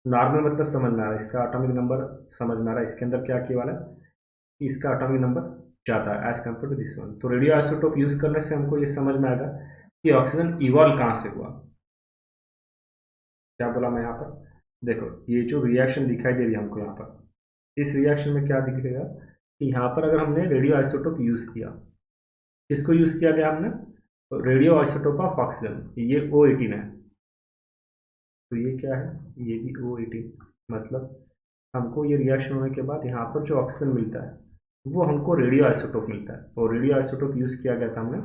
नॉर्मल मतलब समझ में आ रहा है, इसका एटॉमिक नंबर समझ में आ रहा है, इसके अंदर क्या किया वाला है कि इसका एटॉमिक नंबर ज़्यादा है as compare to this one. तो रेडियो आइसोटोप यूज करने से हमको ये समझ में आएगा कि ऑक्सीजन इवॉल्व कहाँ से हुआ। क्या बोला मैं यहाँ पर, देखो ये जो रिएक्शन दिखाई दे रही है हमको यहाँ पर, इस रिएक्शन में क्या दिखेगा कि यहाँ पर अगर हमने रेडियो आइसोटोप यूज किया, किसको यूज किया गया हमने, रेडियो आइसोटोप ऑफ ऑक्सीजन, ये O18 है, तो ये क्या है, ये भी O18, मतलब हमको ये रिएक्शन होने के बाद यहाँ पर जो ऑक्सीजन मिलता है वो हमको रेडियो आइसोटोप मिलता है, और रेडियो आइसोटोप यूज किया गया था हमने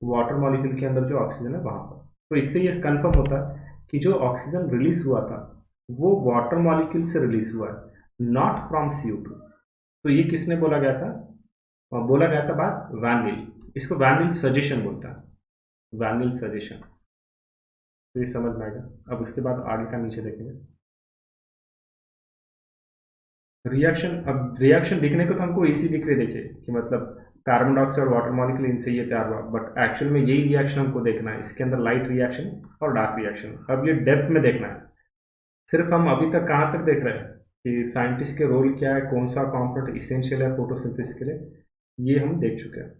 वाटर मॉलिक्यूल के अंदर जो ऑक्सीजन है वहां पर। तो इससे ये कंफर्म होता है कि जो ऑक्सीजन रिलीज हुआ था वो वाटर मॉलिक्यूल से रिलीज हुआ है, नॉट फ्रॉम CO2। तो ये किसने बोला गया था, और बोला गया था बात वैन नील, इसको वैन नील सजेशन बोलता है, वैन नील सजेशन। तो ये समझ में आएगा। अब उसके बाद आगे का नीचे देखेंगे रिएक्शन। अब रिएक्शन दिखने को तो हमको इसी दिख रही, देखिए कि मतलब कार्बन डाइऑक्साइड और वाटर मॉलिक्यूल इनसे ये तैयार हुआ, बट एक्चुअल में यही रिएक्शन हमको देखना है, इसके अंदर लाइट रिएक्शन और डार्क रिएक्शन। अब ये डेप्थ में देखना है, सिर्फ हम अभी तक कहाँ तक देख रहे हैं कि साइंटिस्ट के रोल क्या है, कौन सा कॉम्पोनेंट इसेंशियल है फोटोसिंथेसिस के लिए, ये हम देख चुके हैं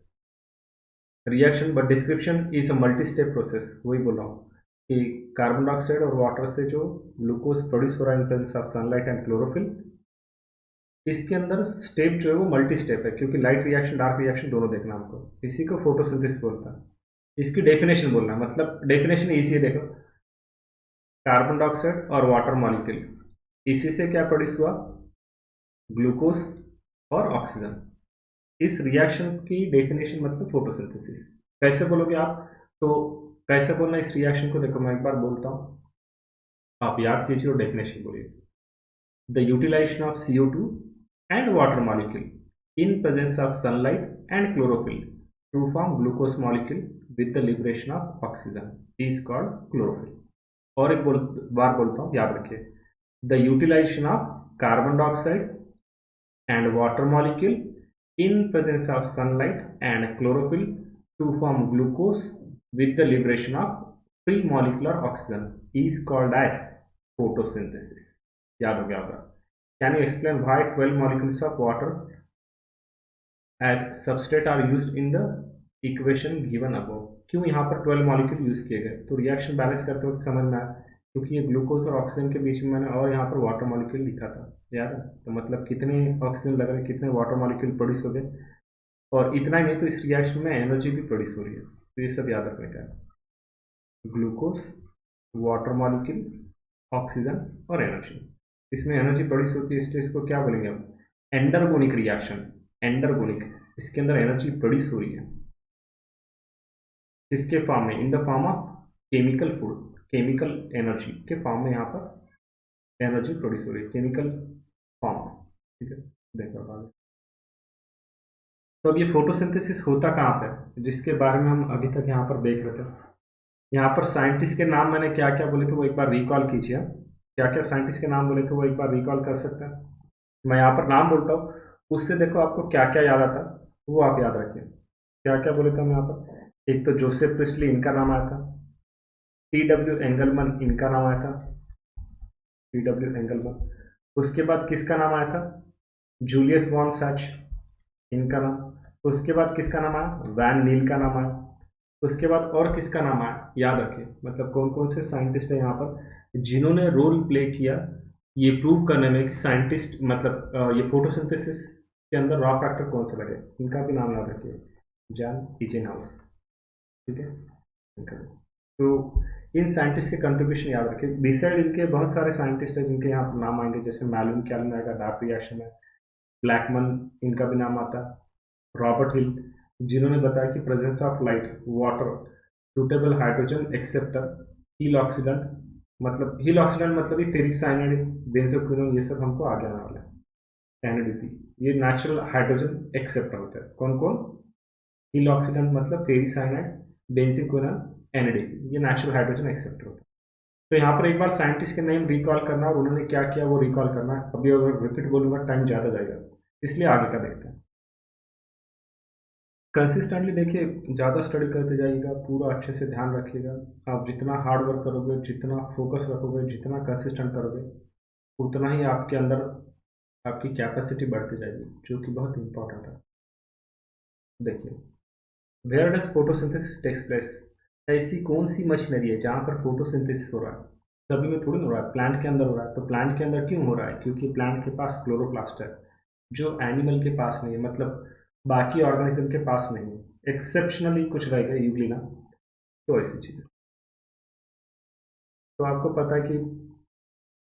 reaction. But description is a multi step process, वही बोल रहा हूँ कि कार्बन डाइऑक्साइड और वाटर से जो ग्लूकोज प्रोड्यूस हो रहा है in presence of sunlight and chlorophyll, इसके अंदर स्टेप जो है वो मल्टी स्टेप है, क्योंकि लाइट रिएक्शन डार्क रिएक्शन दोनों देखना हमको, इसी को फोटोसिंथेसिस बोलता है। इसकी डेफिनेशन बोलना, मतलब डेफिनेशन इजी है, देखो कार्बन डाइऑक्साइड और वाटर मॉलिक्यूल, इसी से क्या प्रोड्यूस हुआ, ग्लूकोज और ऑक्सीजन। इस रिएक्शन की डेफिनेशन मतलब फोटोसिंथेसिस। कैसे बोलोगे आप, तो कैसे बोलना इस रिएक्शन को, देखो मैं एक बार बोलता हूँ, आप याद कीजिए और डेफिनेशन बोलिए। The utilization of CO2 and water molecule in presence of sunlight and chlorophyll to form glucose molecule with the liberation of oxygen is called chlorophyll। और एक बार बोलता हूँ, याद रखिए, the utilization of carbon dioxide and water molecule in presence of sunlight and chlorophyll to form glucose with the liberation of free molecular oxygen is called as photosynthesis। याद हो गया होगा। Can you explain why 12 molecules of water as substrate are used in the equation given above? क्यों यहाँ पर 12 molecule use किए गए, तो रिएक्शन बैलेंस करते वक्त समझ में आया, क्योंकि ये ग्लूकोज और ऑक्सीजन के बीच में मैंने और यहाँ पर वाटर मॉलिक्यूल लिखा था, याद है, तो मतलब कितने ऑक्सीजन लग रहे, कितने वाटर मॉलिक्यूल प्रोड्यूस हो गए, और इतना ही नहीं तो इस रिएक्शन में एनर्जी भी प्रोड्यूस हो रही है, तो ये सब याद रखने का है, ग्लूकोज, वाटर मॉलिक्यूल, ऑक्सीजन और एनर्जी। इसमें एनर्जी प्रोड्यूस होती है, इसलिए इसको क्या बोलेंगे हम, एंडरगोनिक रिएक्शन। एंडरगोनिक, इसके अंदर एनर्जी प्रोड्यूस हो रही है, किसके फॉर्म में, इन the form of chemical food, chemical energy के फॉर्म में यहाँ पर एनर्जी प्रोड्यूस हो रही है, केमिकल फॉर्म। ठीक है, देखो आगे। तो अब ये फोटोसिंथेसिस होता कहाँ पे, जिसके बारे में हम अभी तक यहाँ पर देख रहे थे। यहाँ पर साइंटिस्ट के नाम मैंने क्या क्या बोले थे वो एक बार रिकॉल कीजिए, क्या क्या साइंटिस्ट के नाम बोले थे वो एक बार रिकॉल कर सकते हैं। मैं यहाँ पर नाम बोलता हूँ, उससे देखो आपको क्या क्या याद आता है वो आप याद रखिए। क्या क्या बोले थे हम यहाँ पर, एक तो जोसेफ प्रिस्टली, इनका नाम आया था, T.W. एंगलमैन, इनका नाम आया था, T.W. एंगलमैन। उसके बाद किसका नाम आया था, जूलियस वॉन सैच, इनका नाम। उसके बाद किसका नाम आया, वैन नील का नाम आया। उसके बाद और किसका नाम आया, याद रखिए, मतलब कौन कौन से साइंटिस्ट हैं यहाँ पर जिन्होंने रोल प्ले किया ये प्रूव करने में कि साइंटिस्ट मतलब ये फोटोसिंथेसिस के अंदर रॉ फैक्टर कौन सा लगे, इनका भी नाम याद रखिए, जॉन इचेनहाउस। ठीक है। तो इन साइंटिस्ट के कंट्रीब्यूशन याद रखें। बिसाइड इनके बहुत सारे साइंटिस्ट हैं जिनके यहाँ नाम आएंगे, जैसे मैलविन कैलन आएगा, डार्क रिएक्शन है, ब्लैकमन इनका भी नाम आता है, रॉबर्ट हिल जिन्होंने बताया कि presence of light, water, suitable hydrogen acceptor, Hill oxidant, मतलब हील ऑक्सीडेंट मतलब ये फेरिक साइनाइड, बेंजोक्विनोन, ये सब हमको आगे आने वाला है। एनएडीपी ये नेचुरल हाइड्रोजन एक्सेप्टर होता है। कौन कौन? हील ऑक्सीडेंट मतलब फेरिक साइनाइड, बेंजोक्विनोन, एनएडीपी ये नेचुरल हाइड्रोजन एक्सेप्टर होता है। तो यहाँ पर एक बार साइंटिस्ट के नेम रिकॉल करना और उन्होंने क्या किया वो रिकॉल करना है। अभी अगर रिपीट बोलूंगा टाइम ज़्यादा जाएगा, इसलिए आगे का देखते हैं। कंसिस्टेंटली देखिए, ज़्यादा स्टडी करते जाइएगा, पूरा अच्छे से ध्यान रखिएगा। आप जितना हार्ड वर्क करोगे, जितना फोकस रखोगे, जितना कंसिस्टेंट करोगे, उतना ही आपके अंदर आपकी कैपेसिटी बढ़ती जाएगी, जो कि बहुत इंपॉर्टेंट है। देखिए, where does photosynthesis takes place? ऐसी कौन सी मशीनरी है जहाँ पर फोटोसिंथेसिस हो रहा है? सभी में थोड़ी ना हो रहा है, प्लांट के अंदर हो रहा है। तो प्लांट के अंदर क्यों हो रहा है? क्योंकि प्लांट के पास क्लोरोप्लास्ट है, जो एनिमल के पास नहीं है, मतलब बाकी ऑर्गेनिज्म के पास नहीं है। एक्सेप्शनली कुछ रहेगा यूग्लिना, तो ऐसी चीज़ है। तो आपको पता है कि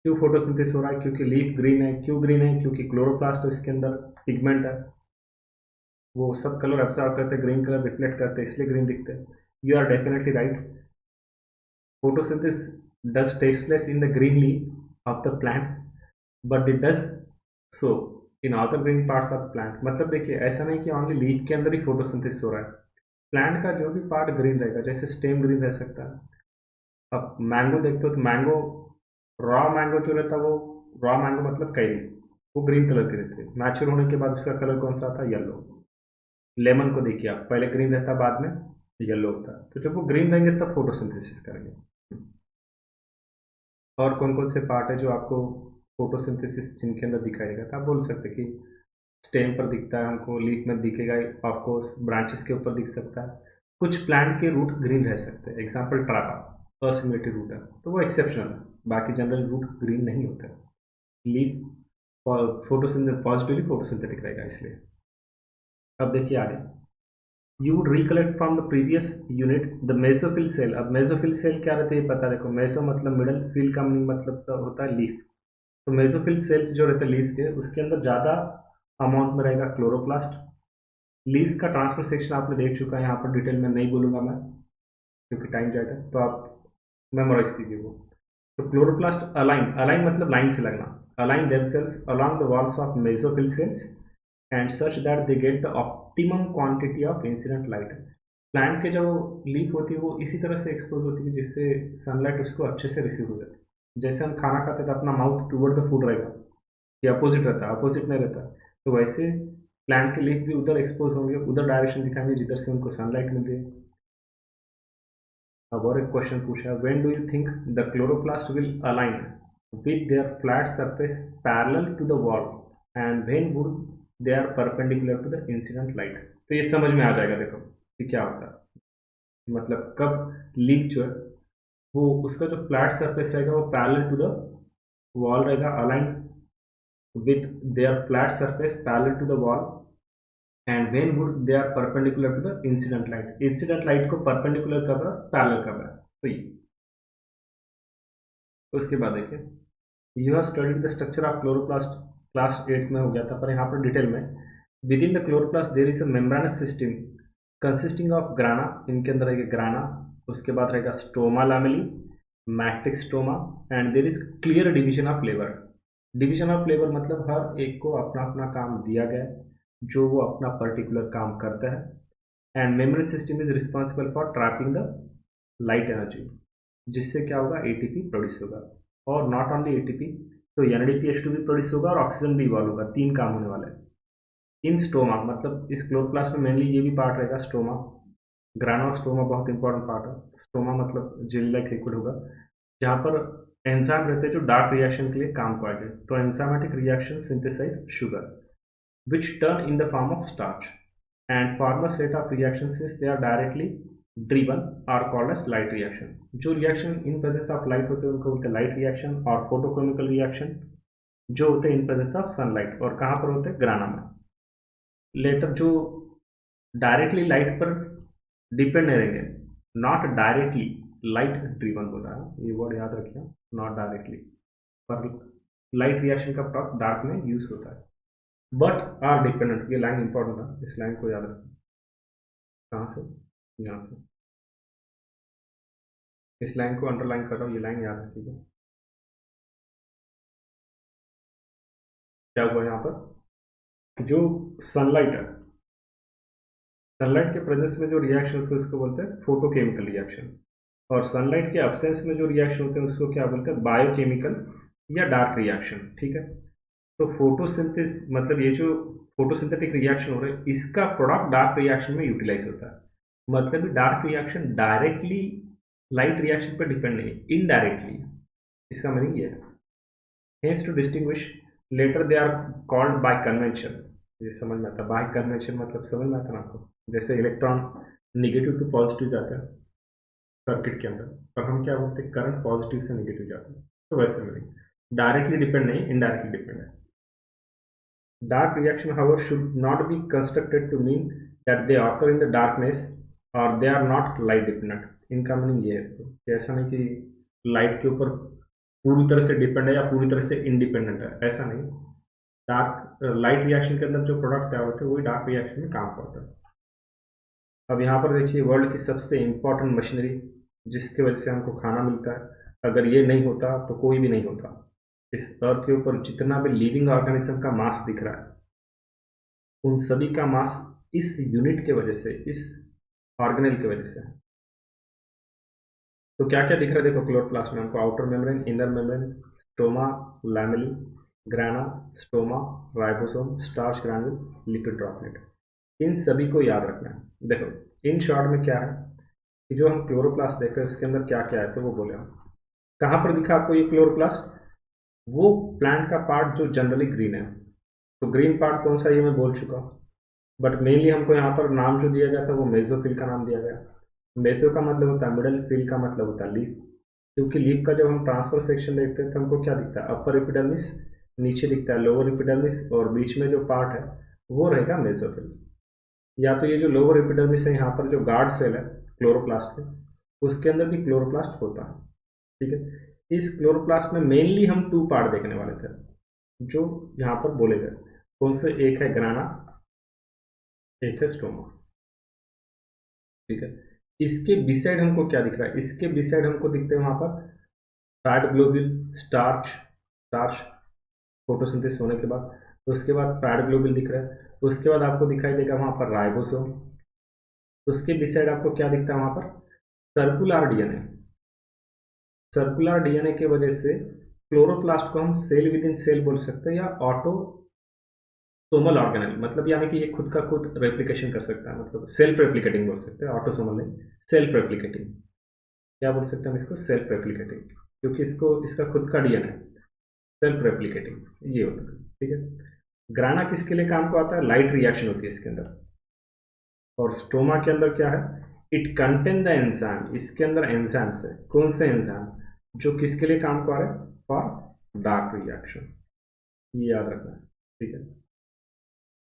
क्यों फोटोसिंथेसिस हो रहा है? क्योंकि लीफ ग्रीन है। क्यों ग्रीन है? क्योंकि क्लोरोप्लास्ट तो इसके अंदर पिगमेंट है, वो सब कलर एब्जॉर्ब करते हैं, ग्रीन कलर रिफ्लेक्ट करते हैं, इसलिए ग्रीन दिखते हैं। You are definitely right. Photosynthesis does takes place in the green leaf of the plant, but it does so in other green parts of the plant। मतलब देखिए, ऐसा नहीं कि ओनली लीफ के अंदर ही फोटोसिंथेसिस हो रहा है। प्लांट का जो भी पार्ट ग्रीन रहेगा, जैसे स्टेम ग्रीन रह सकता है। अब मैंगो देखते हो तो मैंगो, रॉ मैंगो जो रहता है वो, रॉ मैंगो मतलब कैरी, वो ग्रीन कलर की रहती है। मैच्योर होने के बाद उसका कलर कौन सा आता है? येलो। लेमन को देखिए आप, पहले ग्रीन रहता है, बाद में येलो होता है। तो जब वो ग्रीन रहेंगे तब फोटोसिंथेसिस करेंगे। और कौन कौन से पार्ट है जो आपको फोटोसिंथेसिस जिनके अंदर दिखाई देगा? तो आप बोल सकते हैं कि स्टेम पर दिखता है हमको, लीफ में दिखेगा, ऑफकोर्स ब्रांचेस के ऊपर दिख सकता है, कुछ प्लांट के रूट ग्रीन रह सकते हैं। एग्जाम्पल ट्रापा, असिमेट्री रूट है तो वो एक्सेप्शनल है, बाकी जनरल रूट ग्रीन नहीं होता है। लीफ फोटोसिंथेटिक, पॉजिटिवली फोटोसिंथेटिक रहेगा इसलिए। अब देखिए आगे, you would recollect from the previous unit the mesophyll cell. अब मेसोफिल सेल क्या रहता है ये पता, देखो मेसो मतलब मिडल, फिल का मतलब तो होता है लीफ। तो मेसोफिल सेल्स जो रहते हैं लीव्स के, उसके अंदर ज़्यादा अमाउंट में रहेगा क्लोरोप्लास्ट। लीव्स का ट्रांसफर सेक्शन आपने देख चुका है, यहाँ पर डिटेल में नहीं बोलूँगा मैं क्योंकि टाइम जाएगा, तो आप मेमोराइज कीजिए वो। तो क्लोरोप्लास्ट अलाइन, अलाइन मतलब लाइन से लगना, align themselves along the walls of mesophyll cells and such that they get the optimum quantity of incident light. Plant के जो लीफ होती है वो इसी तरह से एक्सपोज होती है जिससे सनलाइट उसको अच्छे से रिसीव हो जाती है। जैसे हम खाना खाते हैं तो अपना माउथ टूवर्ड द फूड रहेगा, ये अपोजिट रहता है, अपोजिट नहीं रहता। तो वैसे प्लांट के लीफ भी उधर एक्सपोज होंगे, उधर डायरेक्शन दिखाएंगे जिधर से उनको सनलाइट मिल रही है। अब और एक क्वेश्चन पूछा है, when do you think the chloroplast will align with their flat surface parallel to the wall and when would they are perpendicular to the incident light? तो ये समझ में आ जाएगा देखो कि क्या होता है। मतलब कब लीफ जो है वो, उसका जो फ्लैट सरफेस रहेगा वो पैरेलल टू द वॉल रहेगा, align with their flat surface parallel to the wall, and when would they are perpendicular to the incident light? Incident light को परपेंडिकुलर कर रहा है, पैरेलल कर रहा है, तो ये। उसके बाद देखिए, you have studied the structure of chloroplast, class 8 में हो गया था, पर यहाँ पर डिटेल में, with in the chloroplast there is a membranes system consisting of ग्राना, इनके अंदर रहेगा ग्राना, उसके बाद रहेगा stoma lamellae, matrix stoma, and there is clear division of labour. Division of labour मतलब हर एक को अपना अपना काम दिया गया है, जो वो अपना पर्टिकुलर काम करता है। And membrane system is responsible for trapping the light energy, जिससे क्या होगा, एटीपी प्रोड्यूस होगा। और नॉट ओनली एटीपी, तो एनएडीपीएच2 भी प्रोड्यूस होगा और ऑक्सीजन भी इवॉल्व होगा, तीन काम होने वाले हैं। इन स्टोमा मतलब इस क्लोरोप्लास्ट में मेनली ये भी पार्ट रहेगा, स्टोमा, ग्राना और स्टोमा बहुत इंपॉर्टेंट पार्ट है। स्टोमा मतलब जेली लाइक लिक्विड होगा, जहाँ पर एंजाइम रहते हैं जो डार्क रिएक्शन के लिए काम को आएंगे। तो enzymatic reaction synthesize sugar which turn in the form of starch and form a set of reactions since they are directly driven are called as light reaction। जो reaction in presence of light होते हैं उनको बोलते हैं light reaction, और photochemical reaction जो होते हैं इन प्रेजेंस ऑफ सनलाइट, और कहाँ पर होते हैं, ग्राना में। लेटर जो डायरेक्टली लाइट पर डिपेंड नहीं रहेंगे, नॉट डायरेक्टली लाइट ड्रिवन बोला है, ये वर्ड याद रखिए, नॉट डायरेक्टली, पर लाइट रिएक्शन का प्रोडक्ट डार्क में यूज होता है, बट आर डिपेंडेंट, ये लाइन इंपॉर्टेंट है, इस लाइन को याद रखें। कहाँ से? यहाँ से, इस लाइन को अंडरलाइन कर रहा हूँ, ये लाइन याद रखिएगा। क्या हुआ यहाँ पर, जो सनलाइट है, सनलाइट के प्रेजेंस में जो रिएक्शन होते हैं उसको बोलते हैं फोटोकेमिकल रिएक्शन, और सनलाइट के एब्सेंस में जो रिएक्शन होते हैं उसको क्या बोलते हैं, बायोकेमिकल या डार्क रिएक्शन। ठीक है, तो फोटोसिंथेसिस मतलब ये जो फोटोसिंथेटिक रिएक्शन हो रहा है इसका प्रोडक्ट डार्क रिएक्शन में यूटिलाइज होता है, मतलब dark reaction directly light reaction पर डिपेंड नहीं, इनडायरेक्टली, इसका मीनिंग ये है। Hence to distinguish later they are called by convention, ये समझ में आता है, बाय कन्वेंशन मतलब समझ में आता है आपको, जैसे इलेक्ट्रॉन निगेटिव टू पॉजिटिव जाता है सर्किट के अंदर, पर हम क्या बोलते हैं, करंट पॉजिटिव से निगेटिव जाता है, तो वैसे मीनिंग डायरेक्टली डिपेंड नहीं, इनडायरेक्टली डिपेंड है। Dark reaction, however, should not be constructed to mean that they occur in the darkness or they are not light dependent. इनका मीनिंग ये है कि ऐसा नहीं कि लाइट के ऊपर पूरी तरह से डिपेंड है या पूरी तरह से इंडिपेंडेंट है, ऐसा नहीं। डार्क लाइट रिएक्शन के अंदर जो प्रोडक्ट तैयार होते हैं वही डार्क रिएक्शन में काम करता है। अब यहाँ पर देखिए, वर्ल्ड की सबसे इंपॉर्टेंट मशीनरी जिसकी वजह से हमको खाना मिलता है, अगर ये नहीं होता तो कोई भी नहीं होता। इस अर्थ के ऊपर जितना भी लिविंग ऑर्गेनिज्म का मास दिख रहा है उन सभी का मास इस यूनिट के वजह से, इस ऑर्गेनेल की वजह से। तो क्या क्या दिख रहा है देखो, क्लोरोप्लास्ट में हमको outer membrane, inner membrane, stoma, lamellae, grana, stoma, ribosome, starch granule, lipid droplet, इन सभी को याद रखना है। देखो इन शॉर्ट में क्या है कि जो हम क्लोरोप्लास्ट देख रहे हैं उसके अंदर क्या क्या है, तो वो बोले हम कहाँ पर दिखा आपको ये क्लोरोप्लास्ट, वो प्लांट का पार्ट जो जनरली ग्रीन है, तो ग्रीन पार्ट कौन सा ये मैं बोल चुका हूँ, बट मेनली हमको यहाँ पर नाम जो दिया गया था वो मेसोफिल का नाम दिया गया। मेसो का मतलब होता है मिडल, फिल का मतलब होता है लीफ, क्योंकि लीफ का जब हम ट्रांसफर सेक्शन देखते हैं तो हमको क्या दिखता है, अपर एपिडर्मिस, नीचे दिखता है लोअर एपिडर्मिस, और बीच में जो पार्ट है वो रहेगा मेसोफिल। या तो ये जो लोअर एपिडर्मिस है यहाँ पर जो गार्ड सेल है क्लोरोप्लास्ट में, उसके अंदर भी क्लोरोप्लास्ट होता है। ठीक है, इस क्लोरोप्लास्ट में मेनली हम टू पार्ट देखने वाले थे जो यहाँ पर बोले गए, कौन से, एक है ग्राना, एक है स्टोमा। ठीक है, इसके बिसाइड हमको क्या दिख रहा है, इसके बिसाइड हमको दिखते हैं वहां पर fat globule, starch, starch photosynthesis होने के बाद, उसके बाद फैट ग्लोब्यूल दिख रहा है, उसके बाद आपको दिखाई देगा वहां पर राइबोसोम, उसके बिसाइड आपको क्या दिखता है वहां पर, सर्कुलर डीएनए। सर्कुलर डीएनए की वजह से क्लोरोप्लास्ट को हम सेल विद इन सेल बोल सकते हैं या ऑटोसोमल ऑर्गेनेल, मतलब यानी कि ये खुद का खुद रेप्लिकेशन कर सकता है, मतलब सेल्फ रेप्लिकेटिंग बोल सकते हैं, ऑटोसोमल नहीं, सेल्फ रेप्लिकेटिंग। क्या बोल सकते हैं हम इसको, सेल्फ रेप्लिकेटिंग, क्योंकि इसको इसका खुद का डीएनए सेल्फ रेप्लिकेटिंग ये होता है। ठीक है, ग्राना किसके लिए काम को आता है, लाइट रिएक्शन होती है इसके अंदर, और स्टोमा के अंदर क्या है, इट कंटेन द एंजाइम, इसके अंदर एंजाइम्स है, कौन से एंजाइम, जो किसके लिए काम को आ रहा है, फॉर डार्क रिएक्शन, ये याद रखना है। ठीक है,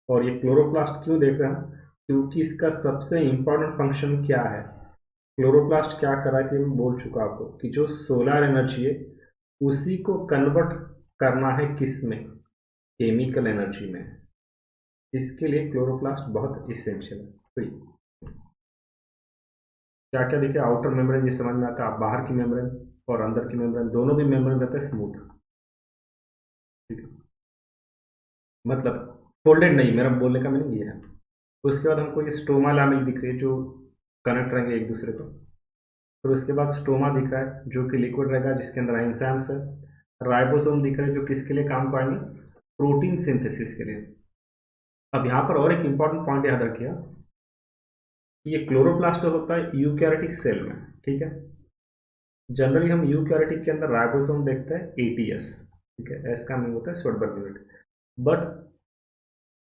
और ये क्लोरोप्लास्ट क्यों देख रहे हैं, क्योंकि इसका सबसे इंपॉर्टेंट फंक्शन क्या है, क्लोरोप्लास्ट क्या कर रहा है कि मैं बोल चुका आपको कि जो सोलर एनर्जी है उसी को कन्वर्ट करना है किस में, केमिकल एनर्जी में, इसके लिए क्लोरोप्लास्ट बहुत इसेंशियल है। तो क्या क्या देखिए, आउटर मेम्ब्रेन ये समझ में आता है, आप बाहर की मेम्ब्रेन और अंदर की मेम्ब्रेन दोनों भी मेम्ब्रेन रहते हैं स्मूथ। ठीक है, मतलब फोल्डेड नहीं, मेरा बोलने का मीनिंग ये है। उसके बाद हमको ये स्टोमा लैमेल दिख रही है जो कनेक्ट रहेंगे एक दूसरे को, फिर उसके बाद स्टोमा दिख रहा है जो कि लिक्विड रहेगा जिसके अंदर एंजाइम्स है, राइबोसोम दिख रहे हैं जो किसके लिए काम को आएंगे, प्रोटीन सिंथेसिस के लिए। अब यहाँ पर और एक इंपॉर्टेंट पॉइंट याद रखिए, ये क्लोरोप्लास्ट होता है यूकैरियोटिक सेल में। ठीक है, जनरली हम यूकैरियोटिक के अंदर राइबोसोम देखते हैं एटीएस, ठीक है, एस का मीनिंग होता है स्वेटबर्ग यूनिट, बट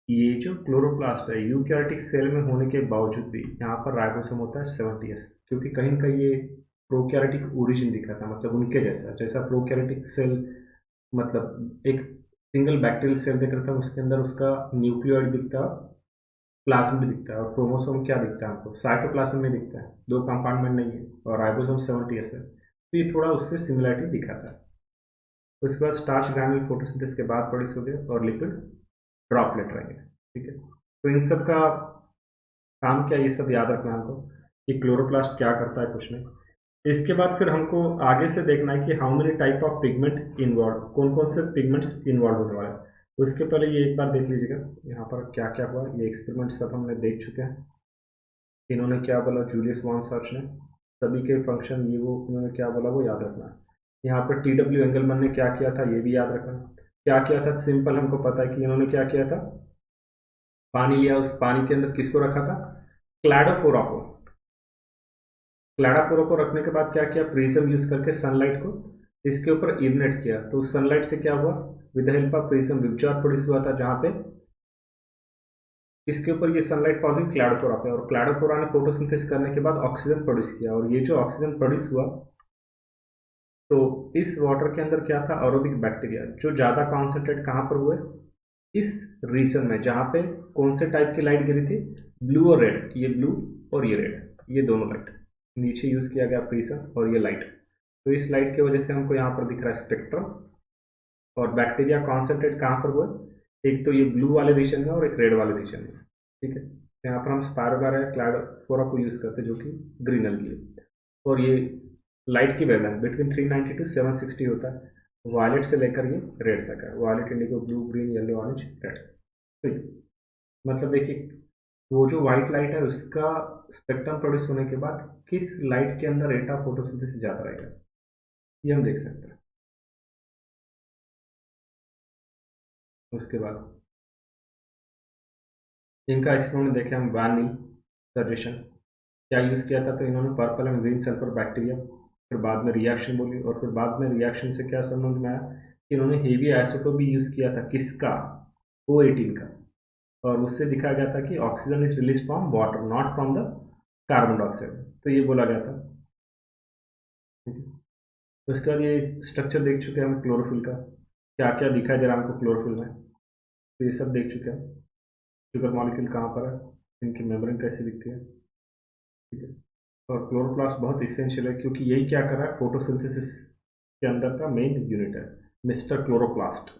ये जो क्लोरोप्लास्ट है यूकैरियोटिक सेल में होने के बावजूद भी यहाँ पर राइबोसोम होता है 70s, क्योंकि कहीं ना कहीं ये प्रोकैरियोटिक ओरिजिन दिखा था, मतलब उनके जैसा, जैसा प्रोकैरियोटिक सेल मतलब एक सिंगल बैक्टीरियल सेल देख रहा था उसके अंदर उसका न्यूक्लियोइड दिखता प्लाज्म भी दिखता है, और क्रोमोसोम क्या दिखता है हमको, साइटोप्लाज्म में दिखता है, 2 कंपार्टमेंट नहीं है, और राइबोसोम 70S है, तो ये थोड़ा उससे सिमिलरिटी दिखाता है। उसके बाद स्टार्च ग्रैन्यूल फोटोसिंथेसिस के बाद प्रोड्यूस हो गया और लिक्विड ड्रॉपलेट रहेंगे। ठीक है, तो इन सब का काम क्या, ये सब याद रखना है हमको कि क्लोरोप्लास्ट क्या करता है, कुछ नहीं। इसके बाद फिर हमको आगे से देखना है कि how many type of pigment involve, कौन कौन से पिगमेंट्स इन्वॉल्व होने वाले हैं। तो उसके पहले ये एक बार देख लीजिएगा यहाँ पर क्या क्या हुआ, ये एक्सपेरिमेंट सब हमने देख चुके हैं। इन्होंने क्या बोला, जूलियस वॉन सर्च ने, सभी के फंक्शन ये वो इन्होंने क्या बोला वो याद रखना है। यहाँ पर TW एंगलमैन ने क्या किया था ये भी याद रखना है। क्या किया था, सिंपल हमको पता है कि इन्होंने क्या किया था, पानी लिया, उस पानी के अंदर किसको रखा था, क्लैडोफोरा को। क्लैडोफोरा को रखने के बाद क्या किया, प्रिज्म यूज करके सनलाइट को इसके ऊपर इमिनेट किया, तो उस सनलाइट से क्या हुआ, with the help of prism VIBGYOR produce हुआ था, जहाँ पे इसके ऊपर ये सनलाइट पड़ गई क्लैडोफोरा पे, और क्लैडोफोरा ने फोटोसिंथेसिस करने के बाद ऑक्सीजन प्रोड्यूस किया, और ये जो ऑक्सीजन प्रोड्यूस हुआ, तो इस वाटर के अंदर क्या था, एरोबिक बैक्टीरिया, जो ज़्यादा कॉन्सेंट्रेट कहाँ पर हुए, इस रीजन में जहाँ पे कौन से टाइप की लाइट गिरी थी, ब्लू और रेड, ये ब्लू और ये रेड, ये दोनों लाइट नीचे यूज किया गया प्रिज्म, और ये लाइट, तो इस लाइट की वजह से हमको यहाँ पर दिख रहा है स्पेक्ट्रम। और बैक्टीरिया कॉन्सेंट्रेट कहाँ पर हुए, एक तो ये ब्लू वाले रीजन में और एक रेड वाले रीजन में। ठीक है, यहाँ पर हम स्पायरोगारा क्लैडोफोरा को यूज करते हैं, जो कि ग्रीन अलगी है, और ये लाइट की वेवलेंथ बिटवीन 390 टू 760 होता है, वायलेट से लेकर ये रेड तक है, violet, indigo, blue, green, yellow, orange, red. तो मतलब देखिए, वो जो व्हाइट लाइट है उसका स्पेक्ट्रम प्रोड्यूस होने के बाद किस लाइट के अंदर रेट ऑफ फोटोसिंथेसिस ज़्यादा रहेगा, ये हम देख सकते हैं। उसके बाद इनका इन्होंने देखे हम वानी सजेशन क्या यूज़ किया था, तो इन्होंने purple and green sulphur bacteria, फिर बाद में रिएक्शन बोली, और फिर बाद में रिएक्शन से क्या समझ में आया कि इन्होंने हेवी आइसोटोप भी यूज़ किया था, किसका, O18 का, और उससे दिखाया गया था कि oxygen is release from water not from the carbon dioxide, तो ये बोला गया था। ठीक है, तो इसके बाद ये स्ट्रक्चर देख चुके हैं हम क्लोरोफिल का, क्या क्या दिखाई दे रहा है हमको क्लोरोफिल में, तो ये सब देख चुके हैं। शुगर मॉलिक्यूल कहाँ पर है, इनकी मेम्ब्रेन कैसी दिखती है। ठीक है, और क्लोरोप्लास्ट बहुत इसेंशियल है, क्योंकि यही क्या कर रहा है, फोटोसिंथेसिस के अंदर का मेन यूनिट है, मिस्टर क्लोरोप्लास्ट,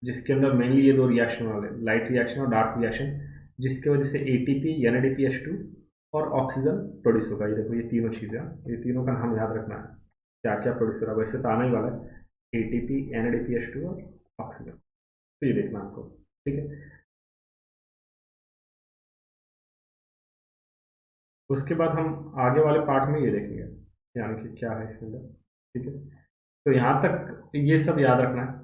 जिसके अंदर मेनली ये दो रिएक्शन वाले, लाइट रिएक्शन और डार्क रिएक्शन, जिसकी वजह से ATP NADPH2 और ऑक्सीजन प्रोड्यूस होगा। ये देखो, ये तीनों चीज़ें, ये तीनों का नाम याद रखना है, क्या क्या प्रोड्यूस हो रहा है, वैसे तो आना ही वाला है, ATP NADPH2 और ऑक्सीजन, तो ये देखना आपको। ठीक है, उसके बाद हम आगे वाले पार्ट में ये देखेंगे, यानी कि क्या है इसके अंदर। ठीक है, तो यहाँ तक ये सब याद रखना है।